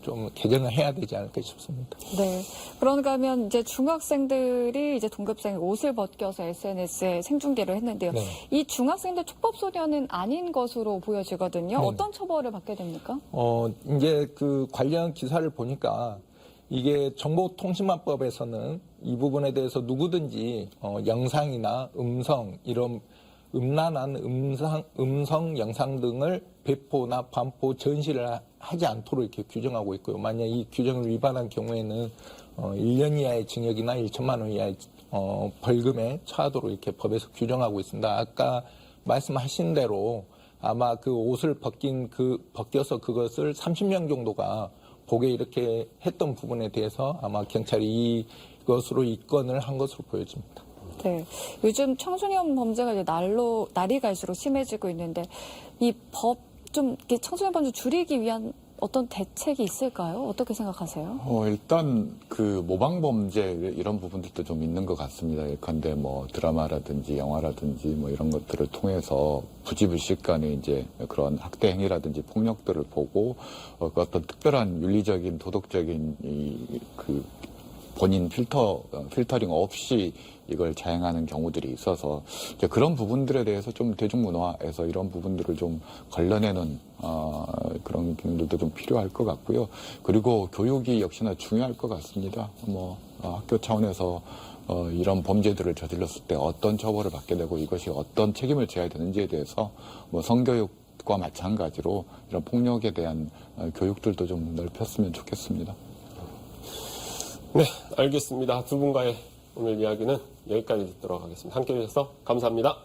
좀 개정을 해야 되지 않을까 싶습니다. 네. 그런가 하면 이제 중학생들이 이제 동급생 옷을 벗겨서 SNS에 생중계를 했는데요. 네. 이 중학생들 촉법 소년은 아닌 것으로 보여지거든요. 네. 어떤 처벌을 받게 됩니까? 이제 그 관련 기사를 보니까 이게 정보통신망법에서는 이 부분에 대해서 누구든지 영상이나 음성 이런 음란한 음성 영상 등을 배포나 반포 전시를 하지 않도록 이렇게 규정하고 있고요. 만약 이 규정을 위반한 경우에는 1년 이하의 징역이나 1천만 원 이하의 벌금에 처하도록 이렇게 법에서 규정하고 있습니다. 아까 말씀하신 대로 아마 그 옷을 벗겨서 그것을 30명 정도가 보게 이렇게 했던 부분에 대해서 아마 경찰이 이것으로 입건을 한 것으로 보여집니다. 네. 요즘 청소년 범죄가 이제 날이 갈수록 심해지고 있는데 이 법 좀 청소년 범죄 줄이기 위한 어떤 대책이 있을까요? 어떻게 생각하세요? 일단 그 모방 범죄 이런 부분들도 좀 있는 것 같습니다. 예컨대 뭐 드라마라든지 영화라든지 뭐 이런 것들을 통해서 부지불식간에 이제 그런 학대 행위라든지 폭력들을 보고 그 어떤 특별한 윤리적인 도덕적인 그 본인 필터링 없이 이걸 자행하는 경우들이 있어서 이제 그런 부분들에 대해서 좀 대중문화에서 이런 부분들을 좀 걸러내는 그런 기능들도 좀 필요할 것 같고요. 그리고 교육이 역시나 중요할 것 같습니다. 학교 차원에서 이런 범죄들을 저질렀을 때 어떤 처벌을 받게 되고 이것이 어떤 책임을 져야 되는지에 대해서 성교육과 마찬가지로 이런 폭력에 대한 교육들도 좀 넓혔으면 좋겠습니다. 네, 알겠습니다. 두 분과의 오늘 이야기는 여기까지 듣도록 하겠습니다. 함께해 주셔서 감사합니다.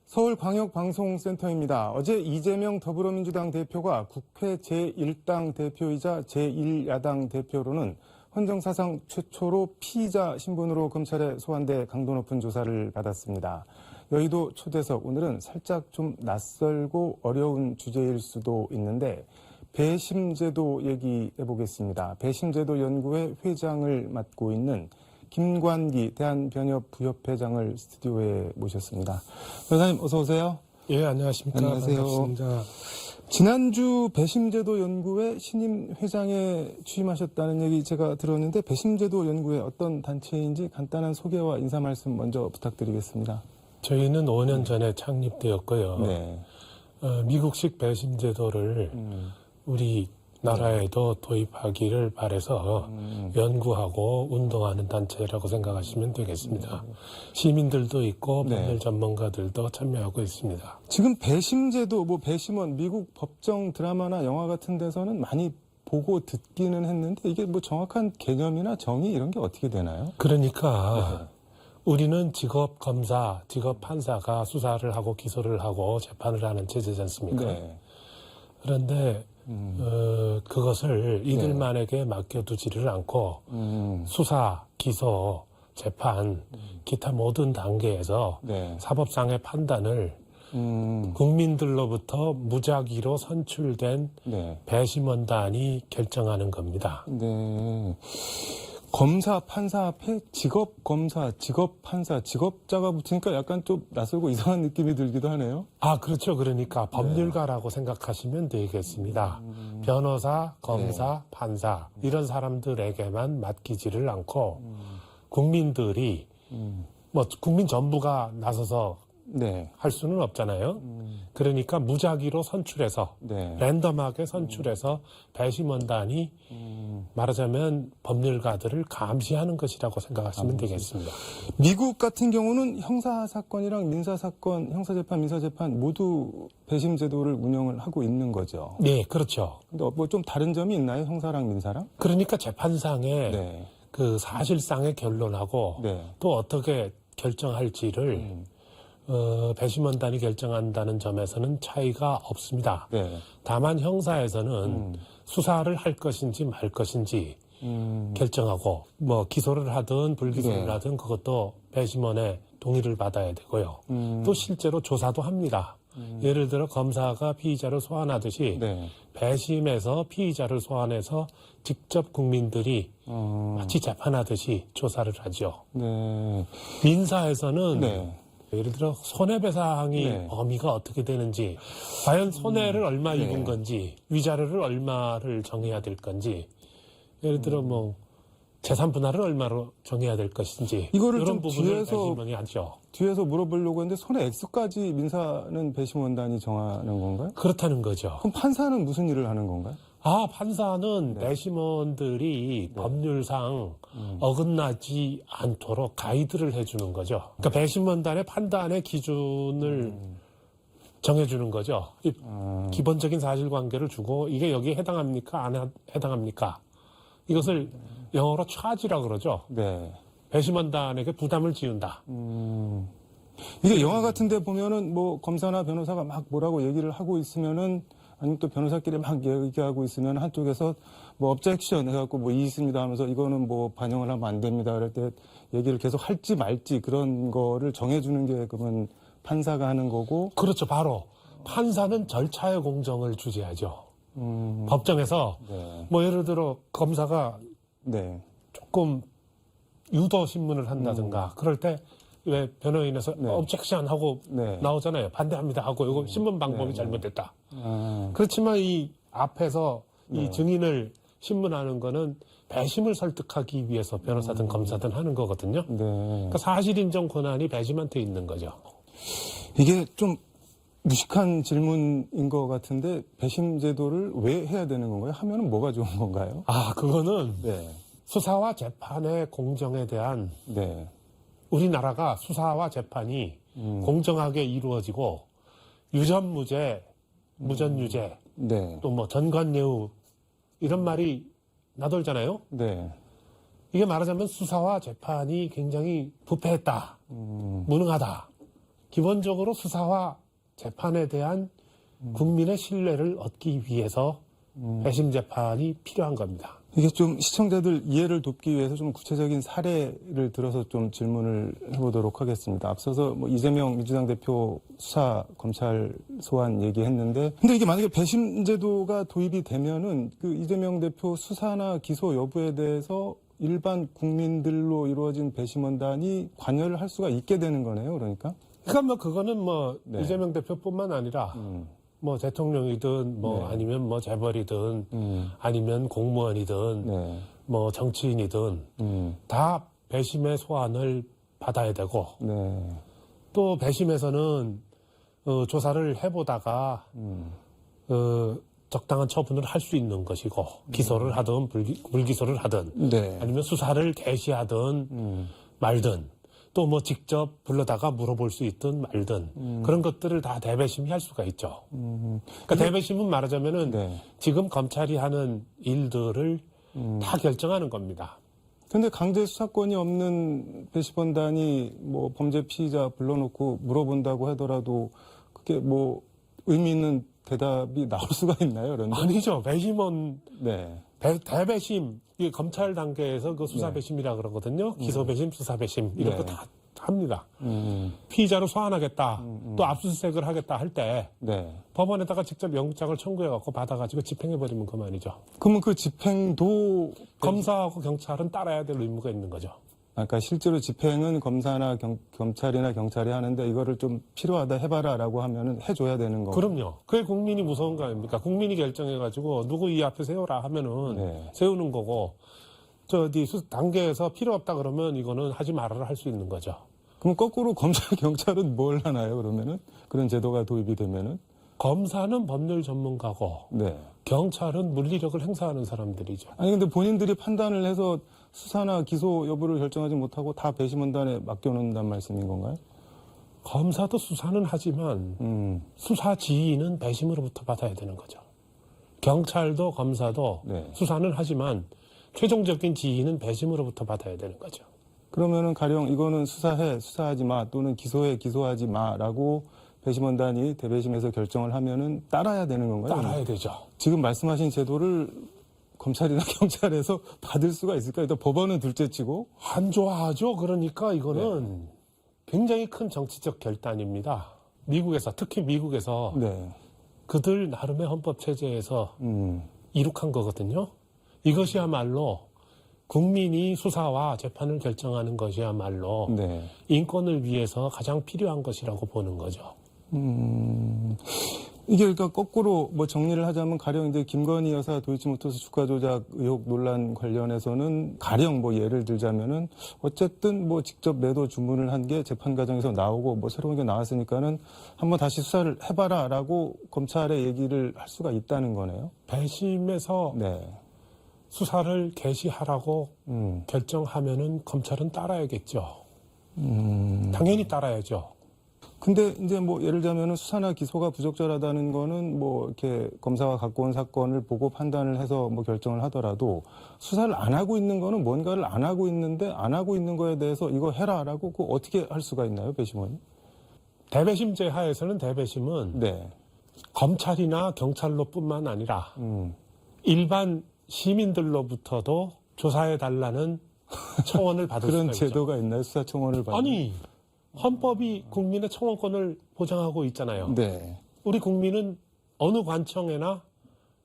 서울광역방송센터입니다. 어제 이재명 더불어민주당 대표가 국회 제1당 대표이자 제1야당 대표로는 헌정사상 최초로 피의자 신분으로 검찰에 소환돼 강도 높은 조사를 받았습니다. 여의도 초대석, 오늘은 살짝 좀 낯설고 어려운 주제일 수도 있는데 배심제도 얘기해 보겠습니다. 배심제도 연구회 회장을 맡고 있는 김관기 대한변협부협회장을 스튜디오에 모셨습니다. 변호사님 어서 오세요. 예, 안녕하십니까. 안녕하세요. 반갑습니다. 지난주 배심제도 연구회 신임 회장에 취임하셨다는 얘기 제가 들었는데 배심제도 연구회 어떤 단체인지 간단한 소개와 인사 말씀 먼저 부탁드리겠습니다. 저희는 5년 전에 창립되었고요. 네. 미국식 배심 제도를 우리 나라에도 도입하기를 바라서 연구하고 운동하는 단체라고 생각하시면 되겠습니다. 시민들도 있고 법률 전문가들도 참여하고 있습니다. 지금 배심제도, 배심원, 미국 법정 드라마나 영화 같은 데서는 많이 보고 듣기는 했는데 이게 정확한 개념이나 정의 이런 게 어떻게 되나요? 그러니까 우리는 직업 검사, 직업 판사가 수사를 하고 기소를 하고 재판을 하는 체제지 않습니까? 네. 그런데 그것을 이들만에게 맡겨두지를 않고 수사, 기소, 재판, 기타 모든 단계에서 사법상의 판단을 국민들로부터 무작위로 선출된 배심원단이 결정하는 겁니다. 네. 검사, 판사 앞에 직업 검사, 직업 판사, 직업자가 붙으니까 약간 좀 낯설고 이상한 느낌이 들기도 하네요. 아, 그렇죠. 그러니까 법률가라고 생각하시면 되겠습니다. 변호사, 검사, 판사 이런 사람들에게만 맡기지를 않고 국민들이 국민 전부가 나서서 네. 할 수는 없잖아요. 그러니까 무작위로 선출해서 네. 랜덤하게 선출해서 배심원단이 말하자면 법률가들을 감시하는 것이라고 생각하시면 되겠습니다. 미국 같은 경우는 형사사건이랑 민사사건, 형사재판, 민사재판 모두 배심 제도를 운영을 하고 있는 거죠. 네, 그렇죠. 근데 뭐 좀 다른 점이 있나요? 형사랑 민사랑? 그러니까 재판상에 네. 그 사실상의 결론하고 네. 또 어떻게 결정할지를 배심원단이 결정한다는 점에서는 차이가 없습니다. 네. 다만 형사에서는 수사를 할 것인지 말 것인지 결정하고 뭐 기소를 하든 불기소를 네. 하든 그것도 배심원의 동의를 받아야 되고요. 또 실제로 조사도 합니다. 예를 들어 검사가 피의자를 소환하듯이 네. 배심에서 피의자를 소환해서 직접 국민들이 마치 재판하듯이 조사를 하죠. 네. 민사에서는 네. 예를 들어 손해배상이 네. 범위가 어떻게 되는지, 과연 손해를 얼마 네. 입은 건지, 위자료를 얼마를 정해야 될 건지, 예를 들어 뭐 재산 분할을 얼마로 정해야 될 것인지 이거를 이런 좀 부분을 뒤에서 배심원이 하죠. 뒤에서 물어보려고 했는데 손해 액수까지 민사는 배심원단이 정하는 건가요? 그렇다는 거죠. 그럼 판사는 무슨 일을 하는 건가요? 아, 판사는 배심원들이 법률상 어긋나지 않도록 가이드를 해주는 거죠. 그러니까 배심원단의 판단의 기준을 정해주는 거죠. 이 기본적인 사실관계를 주고 이게 여기에 해당합니까? 안 해당합니까? 이것을 영어로 charge라고 그러죠. 네. 배심원단에게 부담을 지운다. 이게 영화 같은 데 보면은 뭐 검사나 변호사가 막 뭐라고 얘기를 하고 있으면은 아니면 또 변호사끼리 막 얘기하고 있으면 한쪽에서 뭐 objection 해갖고 뭐 이의 있습니다 하면서 이거는 뭐 반영을 하면 안 됩니다. 그럴 때 얘기를 계속 할지 말지 그런 거를 정해주는 게 그러면 판사가 하는 거고. 그렇죠. 바로 판사는 절차의 공정을 주재하죠. 법정에서 네. 뭐 예를 들어 검사가 네. 조금 유도 신문을 한다든가 그럴 때 왜 변호인에서 네. objection 하고 네. 나오잖아요. 반대합니다 하고 이거 신문 방법이 네. 잘못됐다. 아, 그렇지만 이 앞에서 네. 이 증인을 신문하는 거는 배심을 설득하기 위해서 변호사든 검사든 하는 거거든요. 네. 그러니까 사실 인정 권한이 배심한테 있는 거죠. 이게 좀 무식한 질문인 것 같은데 배심 제도를 왜 해야 되는 건가요? 하면은 뭐가 좋은 건가요? 아, 그거는 네. 수사와 재판의 공정에 대한 네. 우리나라가 수사와 재판이 공정하게 이루어지고 유전무죄, 무전유죄, 네. 또 뭐 전관예우 이런 말이 나돌잖아요. 네. 이게 말하자면 수사와 재판이 굉장히 부패했다, 무능하다. 기본적으로 수사와 재판에 대한 국민의 신뢰를 얻기 위해서 배심 재판이 필요한 겁니다. 이게 좀 시청자들 이해를 돕기 위해서 좀 구체적인 사례를 들어서 좀 질문을 해보도록 하겠습니다. 앞서서 뭐 이재명 민주당 대표 수사 검찰 소환 얘기했는데, 근데 이게 만약에 배심 제도가 도입이 되면은 그 이재명 대표 수사나 기소 여부에 대해서 일반 국민들로 이루어진 배심원단이 관여를 할 수가 있게 되는 거네요. 그러니까. 그러니까 뭐 그거는 뭐 네. 이재명 대표뿐만 아니라 뭐 대통령이든 뭐 네. 아니면 뭐 재벌이든 아니면 공무원이든 네. 뭐 정치인이든 다 배심의 소환을 받아야 되고 네. 또 배심에서는 조사를 해보다가 적당한 처분을 할 수 있는 것이고 기소를 하든 불기소를 하든 네. 아니면 수사를 개시하든 말든 또 뭐 직접 불러다가 물어볼 수 있든 말든 그런 것들을 다 대배심이 할 수가 있죠. 그러니까 대배심은 말하자면은 네. 지금 검찰이 하는 일들을 다 결정하는 겁니다. 근데 강제 수사권이 없는 배심원단이 뭐 범죄 피의자 불러놓고 물어본다고 하더라도 그게 뭐 의미 있는 대답이 나올 수가 있나요? 그런데? 아니죠. 배심원 네. 대배심, 이게 검찰 단계에서 그 수사배심이라 그러거든요. 기소배심, 수사배심, 이런 네. 거 다 합니다. 피의자를 소환하겠다, 또 압수수색을 하겠다 할 때 네. 법원에다가 직접 영장을 청구해갖고 받아가지고 집행해버리면 그만이죠. 그러면 그 집행도 검사하고 경찰은 따라야 될 의무가 있는 거죠. 그러니까 실제로 집행은 검사나 검찰이나 경찰이 하는데 이거를 좀 필요하다 해봐라라고 하면은 해줘야 되는 거고. 그럼요. 그게 국민이 무서운 거 아닙니까? 국민이 결정해가지고 누구 이 앞에 세우라 하면은 네. 세우는 거고, 단계에서 필요 없다 그러면 이거는 하지 말아라 할 수 있는 거죠. 그럼 거꾸로 검찰, 경찰은 뭘 하나요, 그러면은? 그런 제도가 도입이 되면은? 검사는 법률 전문가고 네. 경찰은 물리력을 행사하는 사람들이죠. 아니, 근데 본인들이 판단을 해서 수사나 기소 여부를 결정하지 못하고 다 배심원단에 맡겨놓는다는 말씀인 건가요? 검사도 수사는 하지만 수사 지휘는 배심으로부터 받아야 되는 거죠. 경찰도 검사도 네. 수사는 하지만 최종적인 지휘는 배심으로부터 받아야 되는 거죠. 그러면은 가령 이거는 수사해, 수사하지 마, 또는 기소해, 기소하지 마라고 배심원단이 대배심에서 결정을 하면은 따라야 되는 건가요? 따라야 되죠. 지금 말씀하신 제도를 검찰이나 경찰에서 받을 수가 있을까요? 일단 법원은 둘째치고. 안 좋아하죠. 그러니까 이거는 굉장히 큰 정치적 결단입니다. 미국에서, 특히 미국에서 네. 그들 나름의 헌법 체제에서 이룩한 거거든요. 이것이야말로 국민이 수사와 재판을 결정하는 것이야말로 네. 인권을 위해서 가장 필요한 것이라고 보는 거죠. 이게 그러니까 거꾸로 뭐 정리를 하자면 가령 이제 김건희 여사 도이치모터스 주가 조작 의혹 논란 관련해서는 가령 뭐 예를 들자면은 어쨌든 뭐 직접 매도 주문을 한 게 재판 과정에서 나오고 뭐 새로운 게 나왔으니까는 한번 다시 수사를 해봐라라고 검찰에 얘기를 할 수가 있다는 거네요. 배심에서 네. 수사를 개시하라고 결정하면은 검찰은 따라야겠죠. 당연히 따라야죠. 근데 이제 뭐 예를 들자면은 수사나 기소가 부적절하다는 거는 뭐 이렇게 검사가 갖고 온 사건을 보고 판단을 해서 뭐 결정을 하더라도 수사를 안 하고 있는 거는 뭔가를 안 하고 있는데 안 하고 있는 거에 대해서 이거 해라라고 그거 어떻게 할 수가 있나요, 배심원이? 대배심제 하에서는 대배심은 네. 검찰이나 경찰로뿐만 아니라 일반 시민들로부터도 조사해달라는 청원을 받을 수가 그런 있죠. 제도가 있나요? 수사청원을 받는? 아니, 헌법이 국민의 청원권을 보장하고 있잖아요. 네. 우리 국민은 어느 관청에나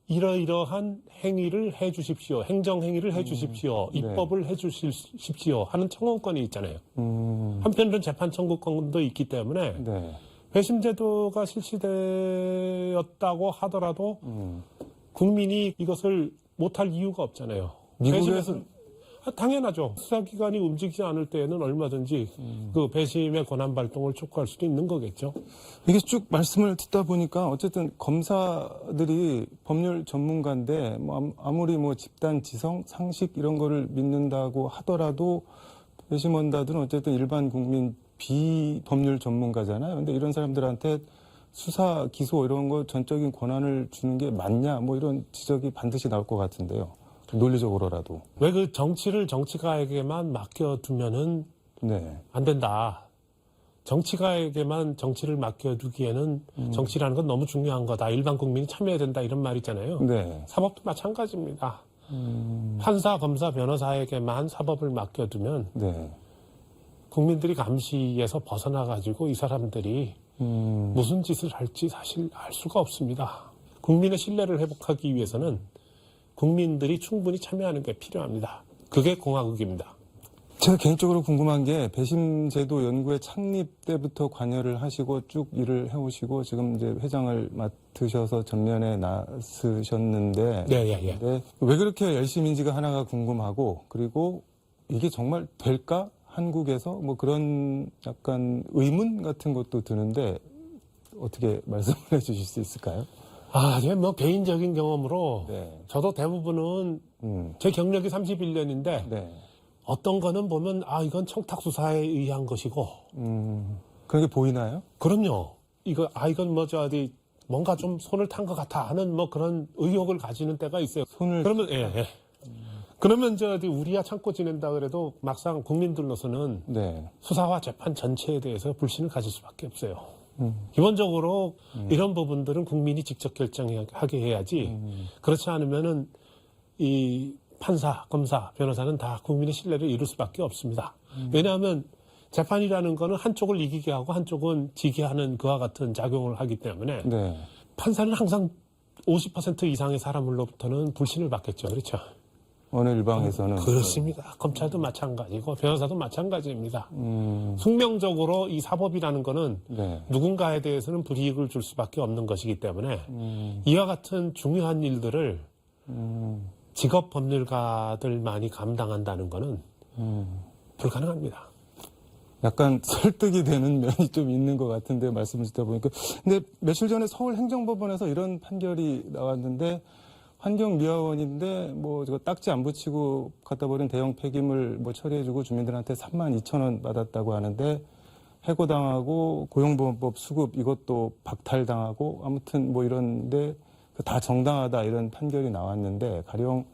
이러이러한 행위를 해 주십시오. 행정행위를 해 주십시오. 입법을 해 주십시오. 하는 청원권이 있잖아요. 한편으로는 재판 청구권도 있기 때문에 네. 배심제도가 실시되었다고 하더라도 국민이 이것을 못할 이유가 없잖아요. 미국에서 당연하죠. 수사기관이 움직이지 않을 때에는 얼마든지 그 배심의 권한 발동을 촉구할 수도 있는 거겠죠. 이게 쭉 말씀을 듣다 보니까 어쨌든 검사들이 법률 전문가인데 뭐 아무리 뭐 집단 지성, 상식 이런 거를 믿는다고 하더라도 배심원단들은 어쨌든 일반 국민 비법률 전문가잖아요. 근데 이런 사람들한테 수사, 기소 이런 거 전적인 권한을 주는 게 맞냐 뭐 이런 지적이 반드시 나올 것 같은데요. 논리적으로라도. 왜 그 정치를 정치가에게만 맡겨두면은 네. 안 된다. 정치가에게만 정치를 맡겨두기에는 정치라는 건 너무 중요한 거다. 일반 국민이 참여해야 된다. 이런 말 있잖아요. 네. 사법도 마찬가지입니다. 판사, 검사, 변호사에게만 사법을 맡겨두면 네. 국민들이 감시에서 벗어나가지고 이 사람들이 무슨 짓을 할지 사실 알 수가 없습니다. 국민의 신뢰를 회복하기 위해서는 국민들이 충분히 참여하는 게 필요합니다. 그게 공화국입니다. 제가 개인적으로 궁금한 게 배심제도 연구의 창립 때부터 관여를 하시고 쭉 일을 해오시고 지금 이제 회장을 맡으셔서 전면에 나서셨는데 네. 네. 왜 그렇게 열심인지가 하나가 궁금하고 그리고 이게 정말 될까? 한국에서 뭐 그런 약간 의문 같은 것도 드는데 어떻게 말씀을 해주실 수 있을까요? 이제 뭐 개인적인 경험으로 네. 저도 대부분은 제 경력이 31년인데 네. 어떤 거는 보면 이건 청탁수사에 의한 것이고 그런 게 보이나요? 그럼요. 이건 뭐 어디 뭔가 좀 손을 탄 것 같아 하는 뭐 그런 의혹을 가지는 때가 있어요. 그러면 그러면 어디 우리야 참고 지낸다 그래도 막상 국민들로서는 네. 수사와 재판 전체에 대해서 불신을 가질 수밖에 없어요. 기본적으로 이런 부분들은 국민이 직접 결정하게 해야지. 그렇지 않으면은 이 판사, 검사, 변호사는 다 국민의 신뢰를 이룰 수밖에 없습니다. 왜냐하면 재판이라는 거는 한쪽을 이기게 하고 한쪽은 지게 하는 그와 같은 작용을 하기 때문에 네. 판사는 항상 50% 이상의 사람으로부터는 불신을 받겠죠. 그렇죠? 어느 일방에서는 그렇습니다. 검찰도 마찬가지고 변호사도 마찬가지입니다. 숙명적으로 이 사법이라는 거는 네. 누군가에 대해서는 불이익을 줄 수밖에 없는 것이기 때문에 이와 같은 중요한 일들을 직업 법률가들만이 감당한다는 거는 불가능합니다. 약간 설득이 되는 면이 좀 있는 것 같은데 말씀을 듣다 보니까. 근데 며칠 전에 서울행정법원에서 이런 판결이 나왔는데 환경미화원인데 뭐 저거 딱지 안 붙이고 갖다 버린 대형 폐기물 뭐 처리해주고 주민들한테 32,000원 받았다고 하는데 해고당하고 고용보험법 수급 이것도 박탈당하고 아무튼 뭐 이런데 다 정당하다 이런 판결이 나왔는데 가령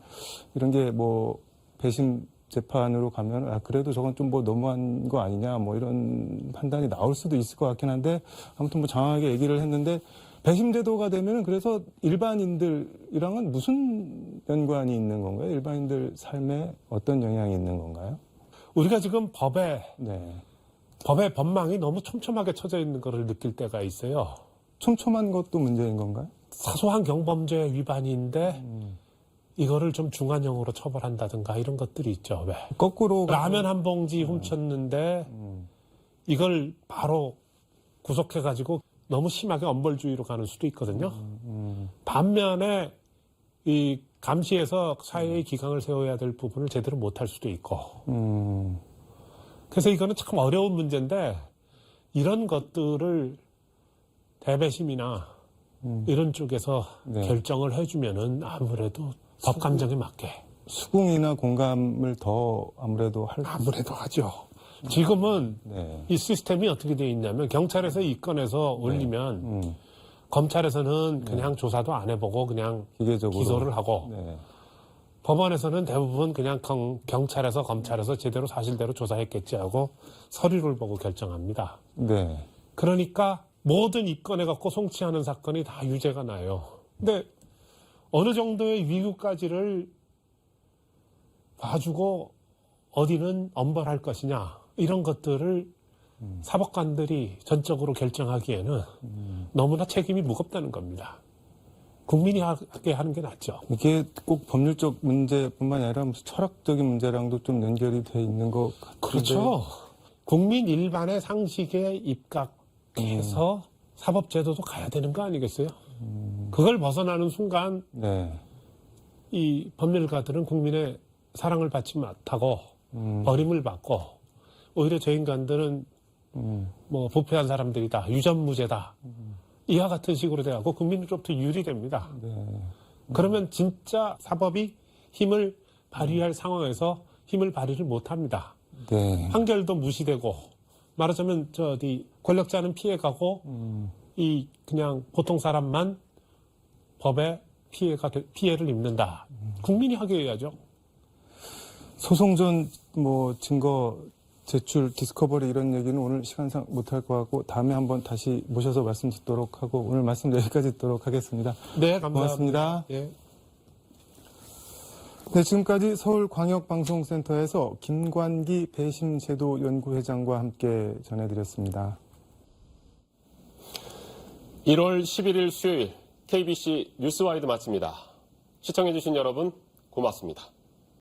이런 게 뭐 배심 재판으로 가면 그래도 저건 좀 뭐 너무한 거 아니냐 뭐 이런 판단이 나올 수도 있을 것 같긴 한데 아무튼 뭐 장황하게 얘기를 했는데 배심 제도가 되면은 그래서 일반인들이랑은 무슨 연관이 있는 건가요? 일반인들 삶에 어떤 영향이 있는 건가요? 우리가 지금 법의 법망이 너무 촘촘하게 쳐져 있는 것을 느낄 때가 있어요. 촘촘한 것도 문제인 건가요? 사소한 경범죄 위반인데 이거를 좀 중한형으로 처벌한다든가 이런 것들이 있죠. 왜? 거꾸로 라면 한 봉지 훔쳤는데 이걸 바로 구속해가지고 너무 심하게 엄벌주의로 가는 수도 있거든요. 반면에 이 감시해서 사회의 기강을 세워야 될 부분을 제대로 못할 수도 있고. 그래서 이거는 참 어려운 문제인데 이런 것들을 대배심이나 이런 쪽에서 결정을 해주면은 아무래도 법 감정에 맞게 수긍이나 공감을 더 아무래도 하죠. 지금은 이 시스템이 어떻게 되어 있냐면 경찰에서 이 건에서 올리면 검찰에서는 그냥 조사도 안 해보고 그냥 기계적으로 기소를 하고 법원에서는 대부분 그냥 경찰에서 검찰에서 제대로 사실대로 조사했겠지 하고 서류를 보고 결정합니다. 그러니까 모든 입건해 갖고 송치하는 사건이 다 유죄가 나요. 근데 어느 정도의 위구까지를 봐주고 어디는 엄벌할 것이냐 이런 것들을 사법관들이 전적으로 결정하기에는 너무나 책임이 무겁다는 겁니다. 국민이 하게 하는 게 낫죠. 이게 꼭 법률적 문제뿐만 아니라 무슨 철학적인 문제랑도 좀 연결이 돼 있는 것 같은데. 그렇죠. 국민 일반의 상식에 입각해서 사법제도도 가야 되는 거 아니겠어요? 그걸 벗어나는 순간 이 법률가들은 국민의 사랑을 받지 못하고 버림을 받고 오히려 저 인간들은 뭐 부패한 사람들이다, 유전무죄다 이와 같은 식으로 돼가고 국민으로부터 유리됩니다. 그러면 진짜 사법이 힘을 발휘할 상황에서 힘을 발휘를 못합니다. 판결도 무시되고 말하자면 권력자는 피해가고 이 그냥 보통 사람만 법에 피해를 입는다. 국민이 하게 해야죠. 소송 전 뭐 증거 제출, 디스커버리 이런 얘기는 오늘 시간상 못할 것 같고 다음에 한번 다시 모셔서 말씀 듣도록 하고 오늘 말씀 여기까지 듣도록 하겠습니다. 네, 감사합니다. 고맙습니다. 예. 네, 지금까지 서울광역방송센터에서 김관기 배심제도 연구회장과 함께 전해드렸습니다. 1월 11일 수요일 KBC 뉴스와이드 마칩니다. 시청해주신 여러분 고맙습니다.